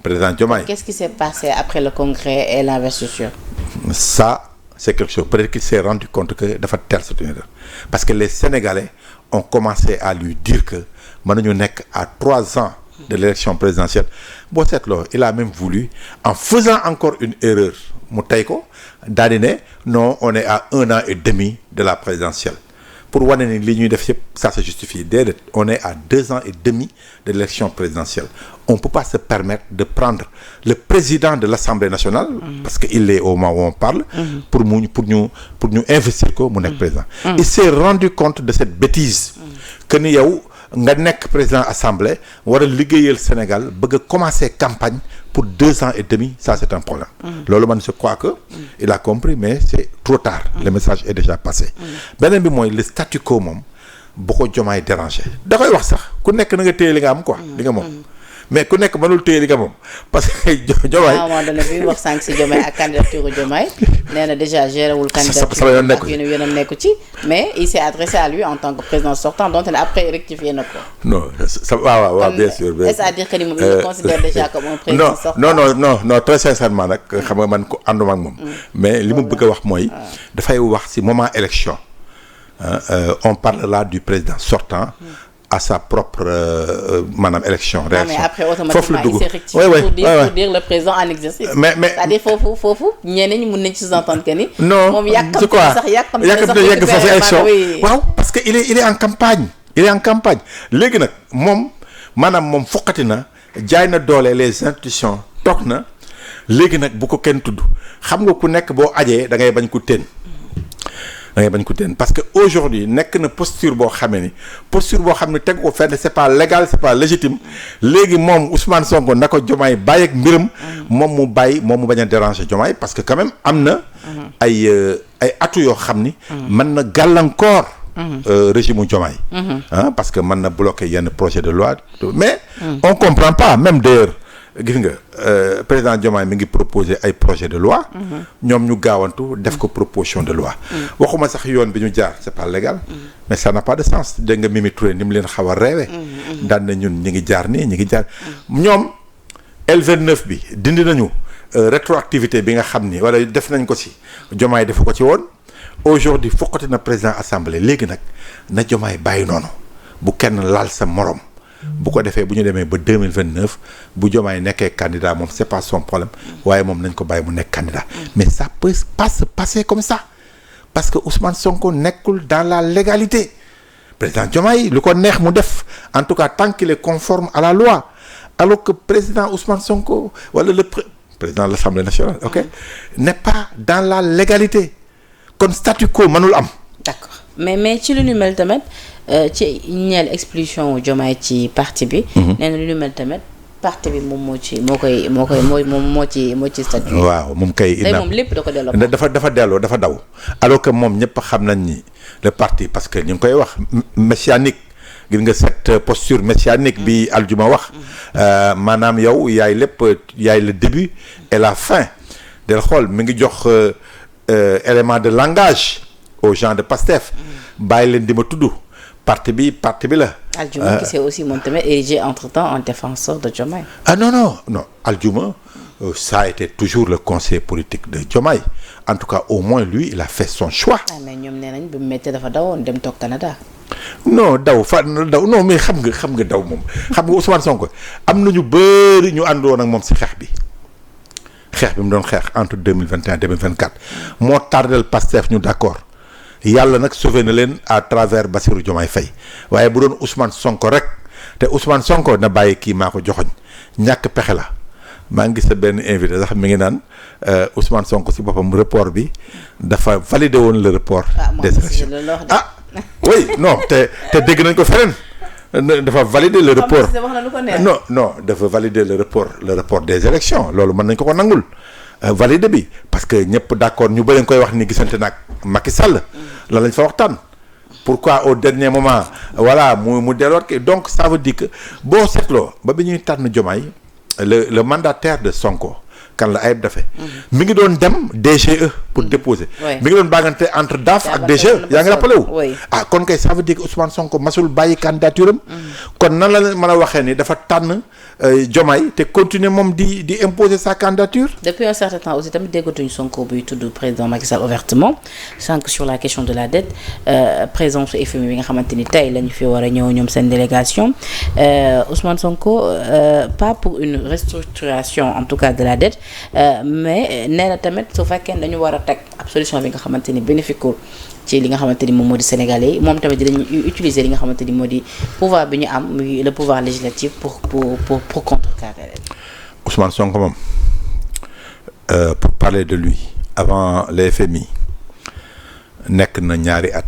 [SPEAKER 2] président Diomaye.
[SPEAKER 1] Qu'est-ce qui s'est passé après le congrès et l'investiture?
[SPEAKER 2] Ça c'est quelque chose peut-être qu'il s'est rendu compte que dafa teel c'est une erreur parce que les Sénégalais ont commencé à lui dire que mën nañu nekk à 3 ans de l'élection présidentielle boo seetloo il a même voulu en faisant encore une erreur mu tey ko daal di ne non on est à 1 an et demi de la présidentielle pour wane ni li ñuy def yëpp ça se justifie déedéet on est à 2 ans et demi de l'élection présidentielle on peut pas se permettre de prendre le président de l'Assemblée nationale parce que il est au moment où on parle pour ñu investir ko mu nekk président il s'est rendu compte de cette bêtise que ni yow nga nekk président assemblée war a liggéeyal Sénégal bëgg a commencer campagne pour 2 ans et demi ça c'est un problème loolu man je crois que il a compris mais c'est trop tard le message est déjà passé beneen bi mooy le statu quo moom bu ko Diomaye déranger da koy wax sax ku nekk na nga téye li nga am quoi li nga moom mais ku nekk mënul téye li nga moom parce que Diomaye
[SPEAKER 1] à un moment donné bi wax sànq si Diomaye ak candidature Diomaye nee na déjà géré wul candidature ak yoonam nekku ci mais il s'est adressé à lui en tant que président sortant dont après rectifié na ko.
[SPEAKER 2] non ça waaw bien sûr.
[SPEAKER 1] est-ce à dire que ni moom il le considère déjà comme un président sortant.
[SPEAKER 2] non très sincèrement nag xam nga man ko ànduma ak moom. mais li mu bëgg a wax mooy. dafay wax ci moment élection on parle là du président sortant. à sa propre maanaam élection. réaction
[SPEAKER 1] mais après automatiquement il s'est rectifié pour dire le président en exercice.
[SPEAKER 2] mais
[SPEAKER 1] c'est-à-dire foofu ñeneen ñi mën nañ ci sous-entendre que ni.
[SPEAKER 2] non
[SPEAKER 1] moom yàkkamti sax
[SPEAKER 2] yegg foofu élection waaw parce que il est en campagne. il est en campagne léegi nag moom maanaam moom foqati na jaay na doole les institutions toog na léegi nag bu ko kenn tudd xam nga ku nekk boo ajee da ngay bañ ko teen. da ngay bañ ko teen parce que aujourd'hui nekk na posture boo xamee ni posture boo xam ne teg ko fenn c'est pas légal c'est pas légitime léegi moom Ousmane Sonko na ko Diomaye bàyyi ak mbiram moom mu bañ a déranger Diomaye parce que quand même am na ay atu yoo xam ni mën na gàllankoor régime u Diomaye parce que mën na bloquer yenn projet de loi mais on comprend pas même d'ailleurs gis nga président Diomaye mi ngi proposer ay projet de loi. ñoom ñu gaawantu def ko proposition de loi. waxuma sax yoon bi ñu jaar c'est pas légal. mais ça n'a pas de sens dégg nga Mimi Touré ni mu leen xaw a reewe. daan na ñun ñi ngi jaar nii ñi ngi jaar ñoom L29 bi dindi nañu rétroactivité bi nga xam ni wala def nañ ko ci Diomaye defu ko ci woon. aujourd'hui fokkati na président assemblée léegi nag na Diomaye bàyyi noonu bu kenn laal sa morom. bu ko defee bu ñu demee ba 2029 bu Diomaye nekkee candidat moom c'est pas son problème waaye moom nañ ko bàyyi mu nekk candidat mais ça peut pas se passer comme ça parce que Ousmane Sonko nekkul dans la légalité président Diomaye lu ko neex mu def en tout cas tant qu'il est conforme à la loi alors que président Ousmane Sonko wala le président de l'Assemblée nationale ok n'est pas dans la légalité kon statu quo mënul am.
[SPEAKER 1] d'accord mais ci lu ñu mel tamit ci ñeel expulsion Diomaye ci parti bi. nee na lu ñu mel tamit parti bi moom moo ci statut.
[SPEAKER 2] waaw moom kay.
[SPEAKER 1] tey moom lépp da ko delloo.
[SPEAKER 2] dafa daw alors que moom ñëpp xam nañ ni le parti parce que ñu ngi koy wax messianique gis nga cette posture messianique bi Aljuma wax maanaam yow yaay lépp yaay le début et la fin del xool mi ngi jox élément de langage aux gens de Pastef bàyyi leen di ma tudd parti bi la.
[SPEAKER 1] Aljuma qui s'est aussi moom tamit érigé entre-temps en défenseur de Diomaye.
[SPEAKER 2] ah non Aljuma ça a été toujours le conseiller politique de Diomaye en tout cas au moins lui il a fait son choix.
[SPEAKER 1] mais ñoom nee nañ bi mu méttee dafa dawoon dem toog Canada.
[SPEAKER 2] non daw non mais xam nga daw moom xam nga Ousmane Sonko am na ñu bëri ñu àndoon ak moom ci xeex bi mu doon xeex entre 2021 2024 moo tardel Pastef ñu d'accord yàlla nag sauvé na leen à travers Bassirou Diomaye Faye waaye bu doon Ousmane Sonko rek te Ousmane Sonko na bàyyi kii maa ko joxoñ ñàkk pexe la maa ngi gis sa benn invité sax mi ngi naan Ousmane Sonko ci boppam report bi dafa validé woon le report des élections oui non te dégg nañ ko feneen dafa valider le report non dafa valider le report des élections loolu mën nañ ko nangul valider bi parce que ñëpp d'accord ñu bëri nga koy wax ni gisante nag Macky Sall lan lañ fa waxtaan pourquoi au dernier moment voilà mu delluwaat ke donc ça veut dire que boo seetloo ba bi ñuy tànn Diomaye le mandataire de Sonko kan la Ayib Daffé mi ngi doon dem DGE pour déposer mi ngi doon bàggante entre DAF ak DGE yaa ngi rappelé wu kon kay ça veut dire que Ousmane Sonko masul bàyyi candidature am kon nan la mën a waxee ni dafa tànn Diomaye te continuer moom di imposer sa candidature.
[SPEAKER 1] Depuis un certain temps aussi tamit déggatuñu Sonko buy tudd président Macky Sall ouvertement sans que sur la question de la dette présence FMI bi nga xamante ni tey lañu fi war a ñëw ñoom seen délégation Ousmane Sonko pas pour une restructuration en tout cas de la dette mais nee na tamit su fekkee dañu war a teg ab solution bi nga xamante ni bénéfique ci li nga xamante ni moom moo di sénégalais yi moom tamit dinañu utiliser li nga xamante ni moo di pouvoir bi ñu am muy le pouvoir législatif pour contrecarrer.
[SPEAKER 2] Ousmane Sonko moom pour parler de lui avant le FMI nekk na ñaari at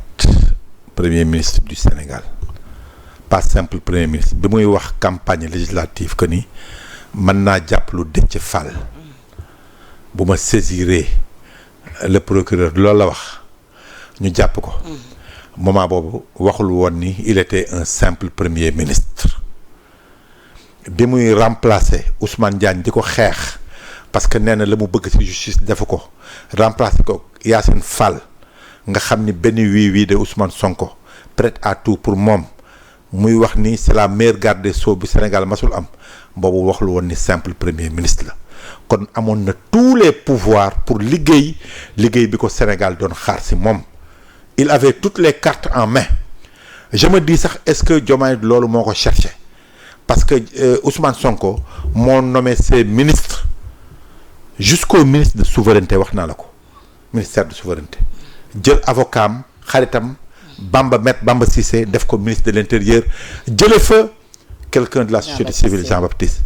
[SPEAKER 2] premier ministre du Sénégal pas simple premier ministre bi muy wax campagne législative que ni mën naa jàpp lu Déthié Fall bu ma saisiré le procureur loolu la wax. ñu jàpp ko moment boobu waxul woon ni il était un simple premier ministre bi muy remplacer Ousmane Diagne di ko xeex parce que nee na la mu bëgg ci justice defu ko remplacer ko Yacine Fall nga xam ni benn wii de Ousmane Sonko prêt à tout pour moom muy wax ni c'est la meilleure garde des sceaux bi Sénégal masul am boobu waxul woon ni simple premier ministre la kon amoon na tous les pouvoirs pour liggéey bi ko Sénégal doon xaar ci moom. Il avait toutes les cartes en main je me dis sax est-ce que Diomaye loolu moo ko cherché parce que Ousmane Sonko moo nommé ses ministres jusqu'au ministre de souveraineté wax naa la ko ministère de souveraineté jël avocat am xaritam Bamba Cissé def ko ministre de l'intérieur jële fa quelqu'un de la société civile Jean-Baptiste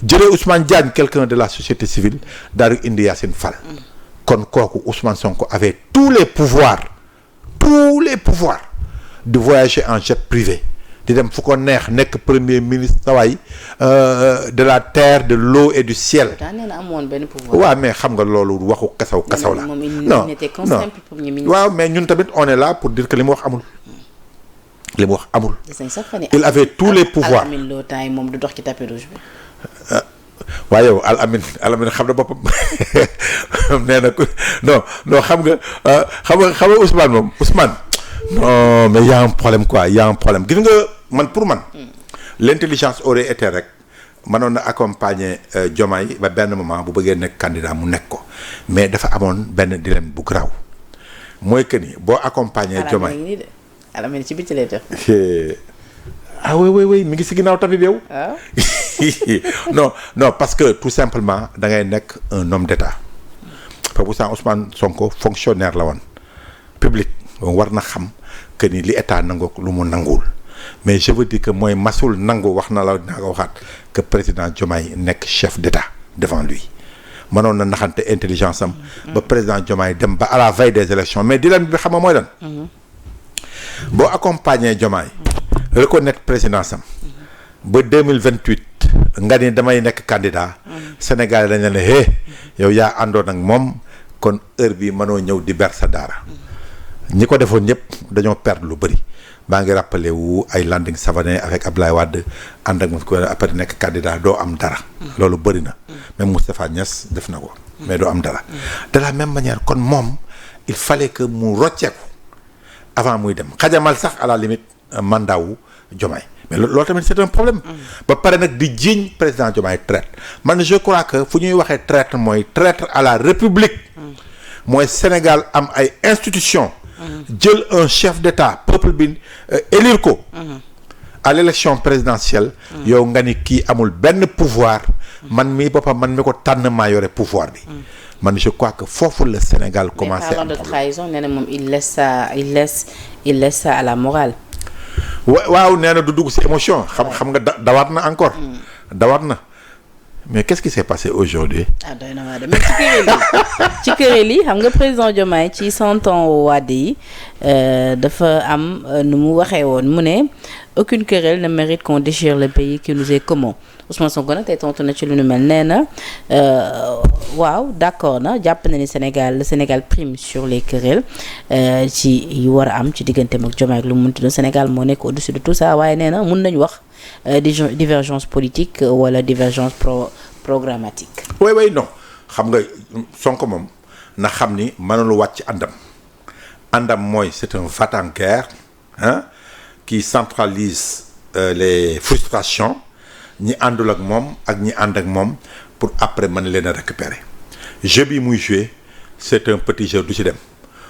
[SPEAKER 2] jëlee Ousmane Diagne quelqu'un de la société civile daal di indi Yacine Fall kon kooku Ousmane Sonko avait tous les pouvoirs de voyager en jet privé di dem fu ko neex nekk premier ministre sawaay de la terre de l'eau et du ciel. waaw mais xam nga loolu waxu kasaw la. non waaw mais ñun tamit on est là pour dire que li mu wax amul. il avait tous les pouvoirs. waaye yow Al Amin xam na boppam nee na ko non xam nga Ousmane moom Ousmane. non mais y a un problème quoi y a un problème gis nga man pour man. l'intelligence aurait été rek mënoon na accompagner Diomaye ba benn moment bu bëggee nekk candidat mu nekk ko mais dafa amoon benn dilemme bu garaaw mooy que ni boo accompagner Diomaye.
[SPEAKER 1] Al Amin ci biti lay def.
[SPEAKER 2] ah oui mi ngi si ginnaaw tamit yow.
[SPEAKER 1] waaw.
[SPEAKER 2] non parce que tout simplement da ngay nekk un homme d'état parce que Ousmane Sonko fonctionnaire la woon public war na xam que ni li état nangook lu mu nanguwul mais je veux dire que mooy masul nangu wax na la naa ko waxaat que président Diomaye nekk chef d'état devant lui mënoon na naxante intelligence am. ba président Diomaye dem ba à la veille des élections mais dilemme bi xam nga mooy lan. boo accompagner Diomaye reconnaître présidence am ba 2028 nga ni damay nekk candidat Sénégal dañ ne hé yow yaa àndoon ak moom kon heure bi mënoo ñëw di ber sa daara ñi ko defoon ñëpp dañoo perdre lu bëri maa ngi rappelé wu ay Landing Savané avec Abdoulaye Wade ànd ak moom ko après nekk candidat doo am dara loolu bëri na même Moustapha Niass def na ko mais doo am dara de la même manière kon moom il fallait que mu rocceeku avant muy dem xajamal sax à la limite mandat wu Diomaye mais loolu tamit c'est un problème. ba pare nag di jiiñ président Diomaye traître man je crois que fu ñuy waxee traître mooy traître à la République. mooy Sénégal am ay institutions. jël un chef d'État peuple bi élire ko. à l'élection présidentielle. yow nga ni kii amul benn pouvoir. man mii boppam man mi ko tànn maa yore pouvoir bi. man je crois que foofu le Sénégal commencé.
[SPEAKER 1] am problème mais parlant de trahison nee na moom il laisse ça à la morale.
[SPEAKER 2] waaw nee na du dugg ci émotion xam nga dawaat na encore. dawaat na mais qu'est-ce qui s'est passé aujourd'hui.
[SPEAKER 1] doy na waa de mais ci këréel yi xam nga président Diomaye ci 100 ans Wade yi dafa am nu mu waxee woon mu ne aucune querelle ne mérite qu'on déchire le pays qui nous est commun Ousmane Sonko nag tey tontu na ci lu nu mel nee na waaw d'accord na jàpp na ni le Sénégal prime sur les querelles ci yu war a am ci digganteem ak Diomaye ak lu mu munti doon Sénégal moo nekk au-dessus de tout ça waaye nee na mun nañu wax divergence politique wala divergence programmatique.
[SPEAKER 2] oui non xam nga Sonko moom na xam ni mënul wàcc àndam mooy c'est un va-t-en-guerre qui centralise les frustrations ñi àndul ak moom ak ñi ànd ak moom pour après mën leen a récupérer jeu bi muy jouer c'est un petit jeu du ci dem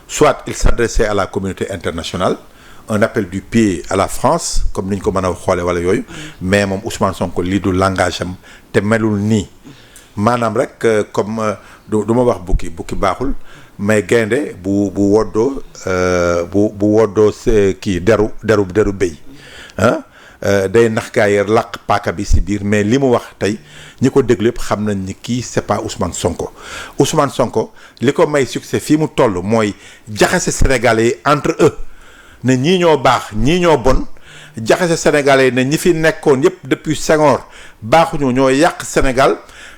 [SPEAKER 2] soit il s'adressait à la communauté internationale un appel du pied à la France comme ni ñu ko mën a xoolee wala yooyu mais moom Ousmane Sonko lii du langage am te melul nii maanaam rek comme du ma wax bukki baaxul mais gaynde bu woddoo bu woddoo kii deru béy day nax gaa yi làq paaka bi ci biir mais li mu wax tey ñi ko déglu yëpp xam nañ ni kii c'est pas Ousmane Sonko li ko may succès fii mu toll mooy jaxase Sénégalais yi entre eux ne ñii ñoo baax ñii ñoo bon jaxase Sénégalais yi ne ñi fi nekkoon yëpp depuis Senghor baaxuñu ñoo yàq Sénégal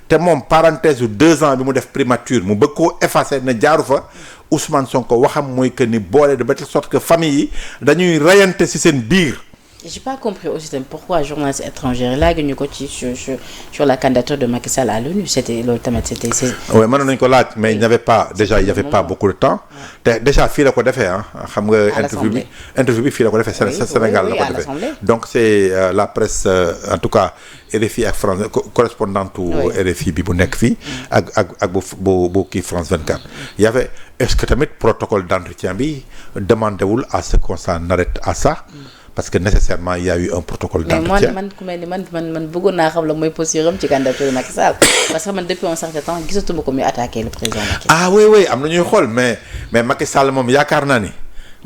[SPEAKER 2] te moom parenthèse u 2 ans bi mu def primature mu bëgg koo effacer ne jaaru fa Ousmane Sonko waxam mooy que ni boole de ba telle sorte que famille yi dañuy reyante ci seen biir.
[SPEAKER 1] J'ai pas compris aussi pourquoi journaliste étranger laaj ñu ko ci sur la candidature de Macky Sall à l'ONU c'était loolu tamit c'était.
[SPEAKER 2] oui mënoon nañu ko laaj mais il n'y avait pas beaucoup de temps te déjà fii la ko defee xam nga. interview bi fii la ko defee. Sénégal la ko defee donc c'est la presse en tout cas RFI ak France correspondante RFI bi bu nekk fii. ak bu kii France 24. y avait est-ce que tamit protocole d'entretien bi demandé wul à ce qu'on s'en arrête à ça. parce que nécessairement il y a eu un protocole d'entretien.
[SPEAKER 1] mais man ku mel ni man bëggoon naa xam la mooy posture am ci candidature Macky Sall parce que man depuis un certain temps gisatuma ko muy attaquer le président Macky Sall.
[SPEAKER 2] oui am na ñuy xool mais Macky Sall moom yaakaar naa ni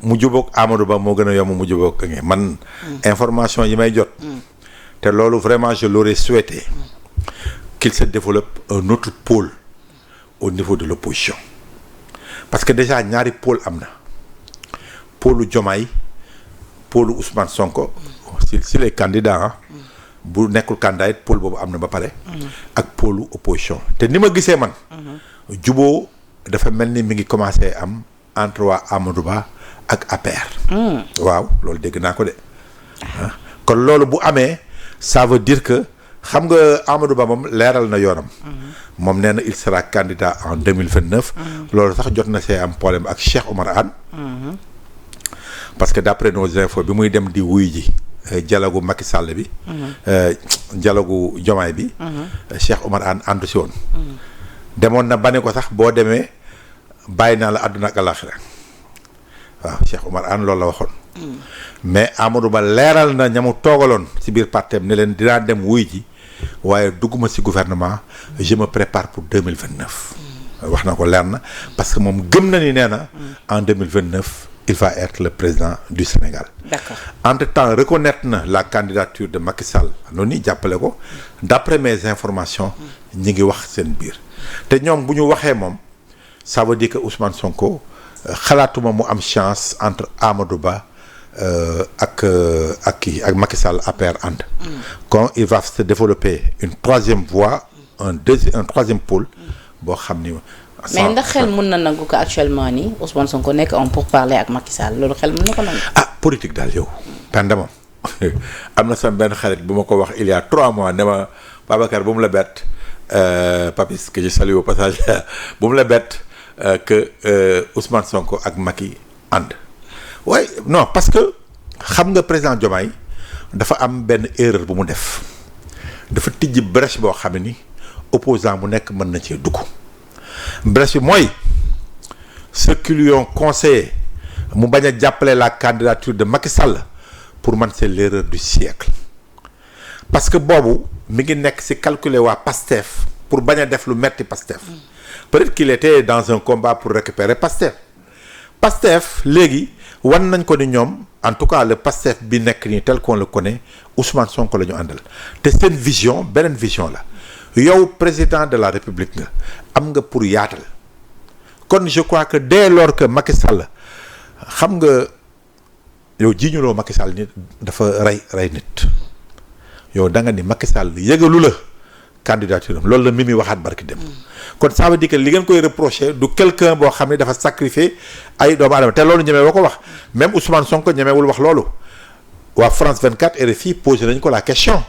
[SPEAKER 2] mu jubóog Amadou Ba moo gën a yomb mu jubóog man. information yi may jot. te loolu vraiment je l'aurais souhaité. qu'il se développe un autre pôle au niveau de l'opposition parce que déjà ñaari pôle am na pôlu Diomaye. pôle Ousmane Sonko si les candidats bu nekkul candidat it pôle boobu am na ba pare ak pôlu opposition te ni ma gisee man juboo dafa mel ni mi ngi commencé am entre waa Amadou Ba ak APR waaw loolu dégg naa ko de kon loolu bu amee ça veut dire que xam nga Amadou Ba moom leeral na yoonam. moom nee na il sera candidat en 2029. loolu sax jot na see am problème ak Cheikh Oumar Anne. parce que d'après nos infos bi muy dem di wuy ji dialogu Macky Sall bi. dialogu Diomaye bi. Cheikh Oumar Anne àndu si woon. demoon na ba ne ko sax boo demee bàyyi naa la àdduna ak àllaaxira waaw Cheikh Oumar Anne loolu la waxoon. mais Amadou Ba leeral na ñamu toogaloon si biir partem ne leen dinaa dem wuy ji waaye dugguma si gouvernement je me prépare pour 2029. wax na ko leer na parce que moom gëm na ni nee na en 2029 il va être le président du Sénégal.
[SPEAKER 1] D'accord.
[SPEAKER 2] Entre-temps reconnaître na la candidature de Macky Sall noonu ni jàppale ko d'après mes informations ñi ngi wax seen biir te ñoom bu ñu waxee moom ça veut dire que Ousmane Sonko xalaatuma mu am chance entre Amadou Ba ak Macky Sall APR ànd. quand il va se développer une troisième voie un troisième pôle boo xam ni.
[SPEAKER 1] mais ndax xel mën na nangu ko actuellement nii Ousmane Sonko nekk on pour parler ak Macky Sall loolu xel mën na ko nangu.
[SPEAKER 2] politique daal yow. penda moom am na sama benn xarit bu ma ko wax il y a 3 mois ne ma Babacar bu mu la bett Papis que je salue au passage bu mu la bett que Ousmane Sonko ak Macky ànd. waaye non parce que xam nga président Diomaye dafa am benn erreur bu mu def dafa tijji brèche boo xam ne ni opposant mu nekk mën na cee dugg. brèche bi mooy ceux qui lui ont conseillé mu bañ a jàppale la candidature de Macky Sall pour man c'est l'erreur du siècle parce que boobu mi ngi nekk ci calculer waa PASTEF pour bañ a def lu metti PASTEF peut-être qu'il était dans un combat pour récupérer PASTEF léegi wan nañ ko ni ñoom en tout cas le PASTEF bi nekk nii tel qu'on le connaît Ousmane Sonko la ñu àndal te seen vision beneen vision la yow président de la République nga am nga pour yaatal kon je crois que dès lors que Macky Sall xam nga yow jiiñuloo Macky Sall nit dafa rey nit yow da nga ni Macky Sall yëgalu la candidature am loolu la Mimi waxaat barki dem kon ça veut dire que li ngeen koy reprocher du quelqu'un boo xam ne dafa sacrifier ay doomu aadama te loolu ñemee woo ko wax même Ousmane Sonko ñemewul wax loolu waa France 24 RFI posé nañ ko la question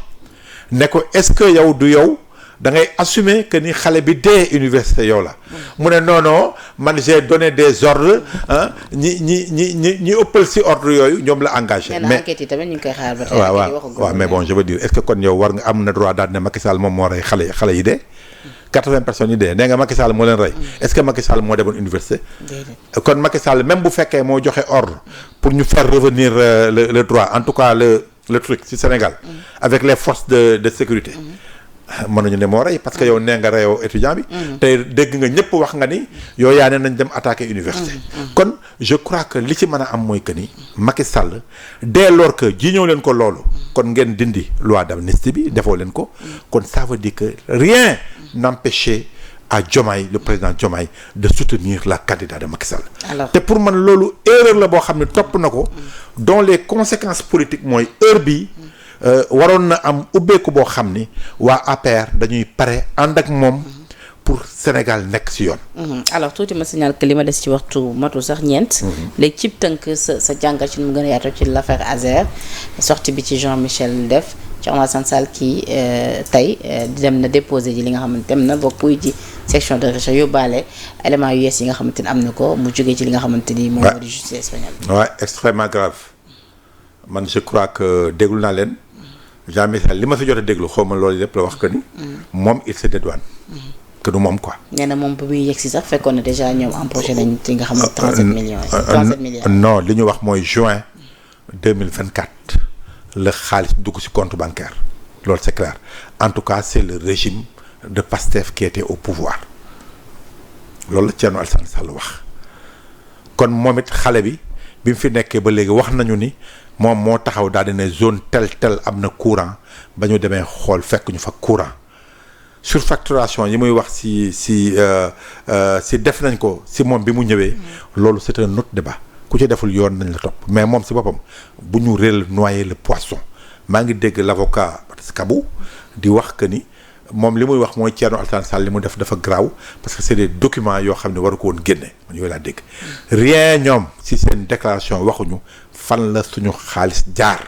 [SPEAKER 2] ne ko est-ce que yow du yow da ngay assumer que ni xale bi dee université yow la mu ne non man j'ai donné des ordres ñi ëppal ci ordre yooyu ñoom la engagé.
[SPEAKER 1] mais enquête yi tamit ñu ngi koy xaar ba tey
[SPEAKER 2] waaw mais bon je veux dire est-ce que kon yow war nga am na droit daal ne Macky Sall moom moo rey xale yi dee 80 personnes yi dee nee nga Macky Sall moo leen rey est-ce que Macky Sall moo demoon université kon Macky Sall même bu fekkee moo joxe ordre pour ñu faire revenir le droit en tout cas le truc ci Sénégal avec les forces de sécurité mënuñu ne moo rey parce que yow nee nga reyoo étudiant bi te dégg nga ñëpp wax nga ni yow yaa ne nañ dem attaquer université kon je crois que li ci mën a am mooy que ni Macky Sall dès lors que ji ñëw leen ko loolu kon ngeen dindi loi d'amnistie bi defoo leen ko kon ça veut dire que rien n'empêchait à Diomaye le président Diomaye de soutenir la candidature de Macky Sall te pour man loolu erreur la boo xam ne topp na ko dont les conséquences politiques mooy heure bii waroon na am ubbeeku boo xam ni waa APR dañuy pare ànd ak moom pour Sénégal nekk ci yoon.
[SPEAKER 1] alors tuuti ma signal que li ma des ci waxtu matul sax ñeent. léegi cib tënk sa jàngat ci nu mu gën a yaatoo ci l'affaire Azer sortie bi ci Jean-Michel def Thierno Alassane Sall kii tey dem na déposer ji li nga xamante dem na bokk puy ji section de recherche yóbbaale éléments yu yees yi nga xamante ni am na ko mu jógee ci li nga xamante ni moom moo di justice espagnole.
[SPEAKER 2] waaw extrêmement grave man je crois que déglu naa leen. Jean-Michel li ma fi jot a déglu xaw ma loolu lépp la wax que ni. moom il se dédouane. que du moom quoi. nee
[SPEAKER 1] na moom bu muy yegg si sax fekkoon na déjà ñoom empoché nañ ci nga xam ne 37 millions yi. 37 milliards
[SPEAKER 2] non li ñu wax mooy juin 2024 la xaalis dugg ci compte bancaire loolu c'est clair en tout cas c'est le régime de Pastef qui était au pouvoir loolu la Thierno Alassane Sall wax kon moom it xale bi mu fi nekkee ba léegi wax nañu ni. moom moo taxaw daal di ne zone tel am na courant ba ñu demee xool fekk ñu fa courant surfacturation yi muy wax si def nañ ko si moom bi mu ñëwee loolu c'est un autre débat ku ci deful yoon nañ la topp mais moom si boppam bu ñu réel noyer le poisson maa ngi dégg l'avocat Kabou di wax que ni moom li muy wax mooy Thierno Alassane Sall li mu def dafa graaw parce que c'est des documents yoo xam ne waru ko woon génne man yooyu laa dégg rien ñoom si seen déclaration waxuñu fan la suñu xaalis jaar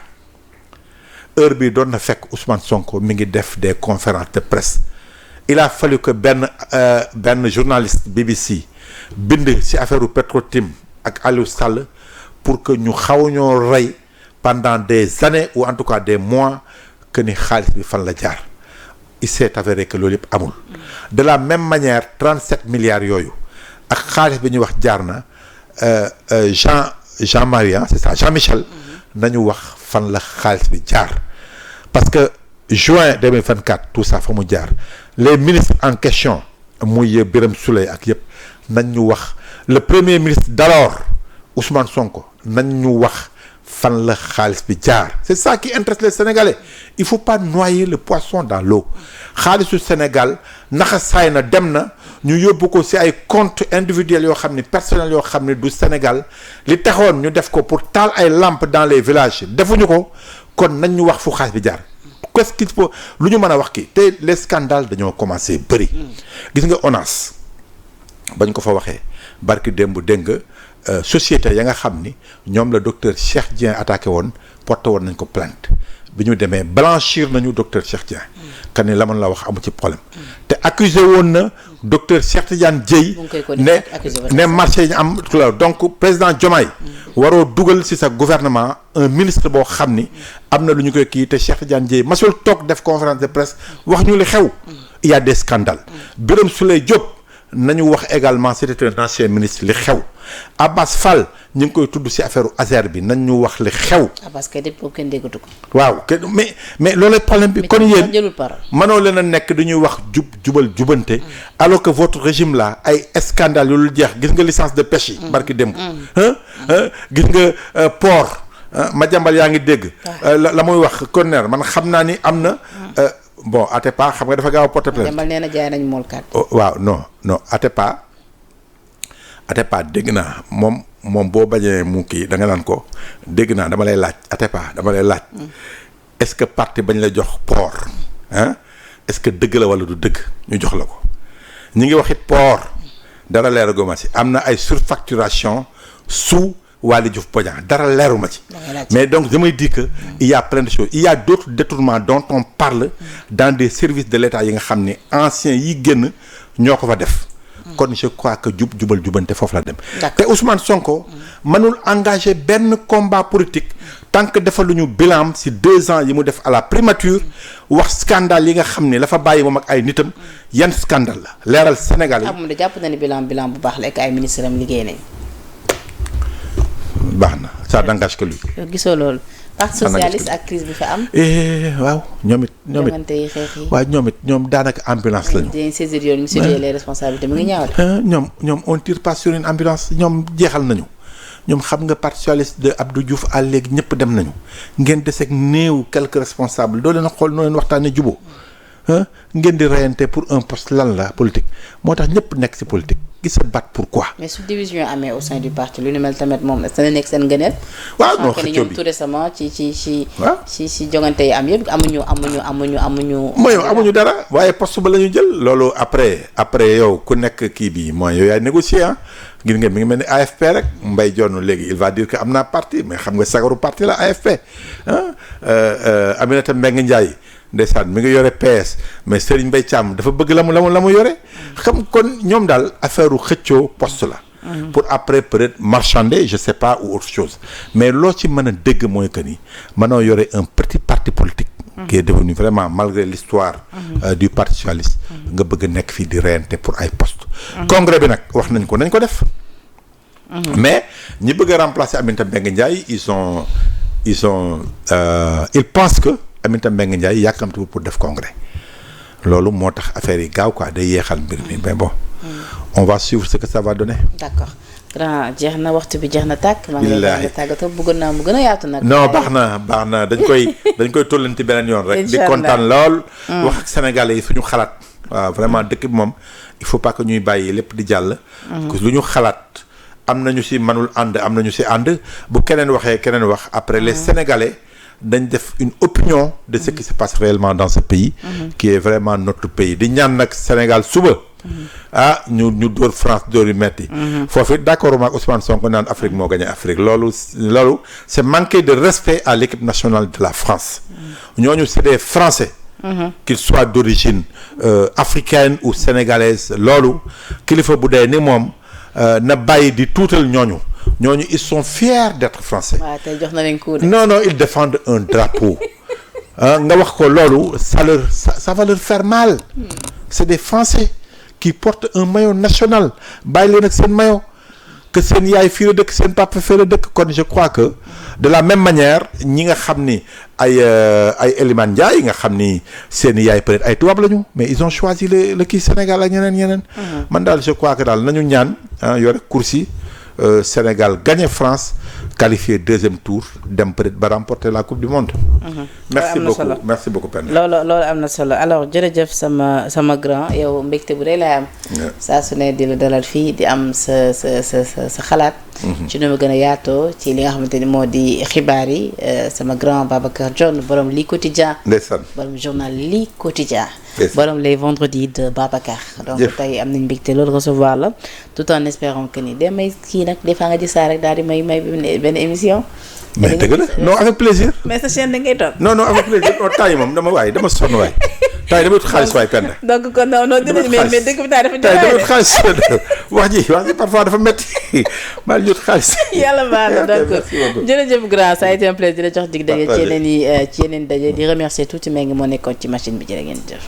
[SPEAKER 2] heure bi doon na fekk Ousmane Sonko mi ngi def des conférences de presse il a fallu que benn journaliste BBC bind ci affaire Petro-Tim ak Aliou Sall pour que ñu xaw ñoo rey pendant des années ou en tout cas des mois que ni xaalis bi fan la jaar il s'est avéré que loolu yëpp amul de la même manière 37 milliards yooyu ak xaalis bi ñuy wax jaar na Jean-Marie c'est ça Jean-Michel nañu wax fan la xaalis bi jaar parce que juin 2024 tout ça fa mu jaar les ministres en question muy Birame Souleye ak yëpp nañ ñu wax le premier ministre d'alors Ousmane Sonko nañ ñu wax fan la xaalis bi jaar c'est ça qui intéresse les Sénégalais il faut pas noyer le poisson dans l'eau xaalisu Sénégal naxa saay na dem na ñu yóbbu ko ci ay comptes individuels yoo xam ni personnels yoo xam ni du Sénégal li taxoon ñu def ko pour taal ay lampes dans les villages defuñu ko kon nañ ñu wax fu xaalis bi jaar qu'est-ce qu'il faut lu ñu mën a wax kii te les scandales dañoo commencé bëri gis nga ONAS bañ ko fa waxee barki démb dégg nga société ya nga xam ni ñoom la docteur Cheikh Dieng attaqué woon porté woon nañ ko plainte bi ñu demee blanchir nañu docteur Cheikh Dieng kan ni la man la wax amu ci problème te accusé woon na docteur Cheikh Tidiane Dièye ne marché yi am donc président Diomaye waroo dugal ci sa gouvernement un ministre boo xam ni am na lu ñu koy kii te Cheikh Tidiane Dièye masul toog def conférence de presse wax ñu li xew il y a des scandales Birame Souleye Diop nañu wax également c'était un ancien ministre li xew Abbas Fall ñu ngi koy tudd ci affaire Azer bi nañ ñu wax li xew.
[SPEAKER 1] Abbas kay depuis kenn déggatu ko.
[SPEAKER 2] waaw mais loolu problème bi. kon yéen mënoo leen a nekk dañuy wax jubal jubante. alors que votre régime là ay scandale yu dul jeex gis nga licence de pêche yi. barki démb. gis nga port Madiambal yaa ngi dégg. la muy wax conteneur man xam naa ni am na. bon Atepa xam nga dafa gaaw a porter plainte.
[SPEAKER 1] Madiambal nee na jaay nañu mool kat.
[SPEAKER 2] waaw non Atepa dégg naa moom boo bañee mu kii da nga naan ko dégg naa dama lay laaj Atepa dama lay laaj. est-ce que parti bañ la jox port est-ce que dëgg la wala du dëgg ñu jox la ko ñi ngi wax it port dara leeragu ma ci am na ay surfacturation sous Waly Diouf Bodian dara leeruma ci. mais donc je me dis que il y a plein de choses il y a d'autres détournements dont on parle dans des services de l'État yi nga xam ne anciens yi génn ñoo ko fa def. kon je crois que jubal jubante foofu la dem. te Ousmane Sonko mënul engager benn combat politique tant que defaluñu bilan ci 2 ans yi mu def à la primature wax scandale yi nga xam ne la fa bàyyi moom ak ay nitam yan scandale la leeral Sénégal yi.
[SPEAKER 1] moom de jàpp na ni bilan bu baax la ak ay ministres am liggéey nañ.
[SPEAKER 2] baax na ça n'engage que lui.
[SPEAKER 1] gisoo loolu. parti socialiste ak crise bi fa am.
[SPEAKER 2] waaw ñoom it waaw ñoom daanaka ambulance lañu.
[SPEAKER 1] dañuy saisir yoon ñu situé les responsabilités mu ngi ñaawal.
[SPEAKER 2] ñoom on tire pas sur une ambulance ñoom jeexal nañu ñoom xam nga parti socialiste de Abdou Diouf à léegi ñëpp dem nañu ngeen deseeg néew quelques responsables doo leen xool noo leen waxtaanee jubóo ngeen di reyante pour un poste lan la politique moo tax ñëpp nekk ci politique. gis sa baat pourquoi.
[SPEAKER 1] mais su division amee au sein du parti lu ni mel tamit moom dana nekk seen ngëneel.
[SPEAKER 2] waaw non xëccoo bi
[SPEAKER 1] ñoom tout récemment ci jongante yi am yëpp amuñu.
[SPEAKER 2] mooy amuñu dara waaye poste ba la ñu jël. loolu après yow ku nekk kii bi mooy yow yaay négocier gis nga mi ngi mel ni AFP rek Mbaye Dione léegi il va dire que am naa parti mais xam nga sagaru parti la AFP Aminata Mbengue Ndiaye. ndeysaan mi ngi yore PS mais Serigne Mbaye Thiam dafa bëgg la mu yore xam kon ñoom daal affaire u xëccoo poste la pour après peut-être marchander je sais pas ou autre chose mais loo ci mën a dégg mooy que ni mënoo yore un petit parti politique qui est devenu vraiment malgré l'histoire du parti socialiste nga bëgg nekk fii di reyante pour ay poste congrès bi nag wax nañ ko def mais ñi bëgg a remplacer Aminata Mbengue Ndiaye ils pensent que Aminata Mbengue Ndiaye yàkkamtu pour def congrès loolu moo tax affaire yi gaaw quoi day yeexal mbir mi mais bon on va suivre ce que ça va donner.
[SPEAKER 1] d'accord grand jeex na waxtu bi jeex na tàkk. maa ngi lay tàggatoo bëggoon naa mu gën a yaatu nag.
[SPEAKER 2] non baax na dañ koy tollanti beneen yoon rek. di kontaan lool. wax ak sénégalais yi suñu xalaat. waaw vraiment dëkk bi moom il faut pas que ñuy bàyyi lépp di jàll. lu ñu xalaat am nañu ci mënul ànd am nañu ci ànd bu keneen waxee keneen wax après les sénégalais. dañ def une opinion de ce qui se passe réellement dans ce pays qui est vraiment notre pays di ñaan nag Sénégal suba ñu dóor France dóor yu metti foofu d'accord maak Ousmane Sonko naan Afrique moo gagné Afrique loolu c'est manquer de respect à l'équipe nationale de la France ñooñu c'est des Français qu'ils soient d'origine africaine ou sénégalaise loolu kilifa bu dee ni moom na bàyyi di tuutal ñooñu ils sont fiers d'être français.
[SPEAKER 1] waaw tey jox na leen coup de.
[SPEAKER 2] non ils défendent un drapeau nga wax ko loolu ça va leur faire mal. C'est des Français qui portent un maillot national bàyyi leen ak seen maillot que seen yaay fii la dëkk seen papa fii la dëkk kon je crois que de la même manière ñi nga xam ni ay Elimane Ndiaye nga xam ni seen yaay peut-être ay tubaab lañu mais ils ont choisi le kii Sénégal ak ñeneen. man daal je crois que daal nañu ñaan yore course yi Sénégal gagné France qualifié deuxième tour dem peut-être ba remporter la coupe du monde. merci beaucoup Penda.
[SPEAKER 1] loolu am na solo alors jërëjëf sama grand yow mbégte bu dee lay am. saa su ne di la dalal fii di am sa xalaat. ci nu mu gën a yaatoo ci li nga xamante ni moo di xibaar yi sama grand Babacar Dione borom lii quotidien.
[SPEAKER 2] ndeysaan
[SPEAKER 1] borom journal lii quotidien. borom les vendredis de Babacar. donc tey am nañ mbégte loolu recevoir la tout en espérant que ni demay kii nag des fois nga gis saa rek daal di may benn émission.
[SPEAKER 2] mais dëgg la non avec plaisir.
[SPEAKER 1] mais sa chaîne da ngay toog.
[SPEAKER 2] non avec plaisir temps yi moom dama sonn waay. tay dama ut xaalis waay Penda.
[SPEAKER 1] donc kon non dinañ mais dëkk bi tay dafa
[SPEAKER 2] tay dama ut xaalis wax ji parfois dafa métti maa ngi ut xaalis.
[SPEAKER 1] yàlla baax na donc jërëjëf grand ça a été un plaisir di la jox dig daje ci yeneen daje di remercier tuuti mais ngi moo nekkoon ci machine bi jërë ngeen jëf.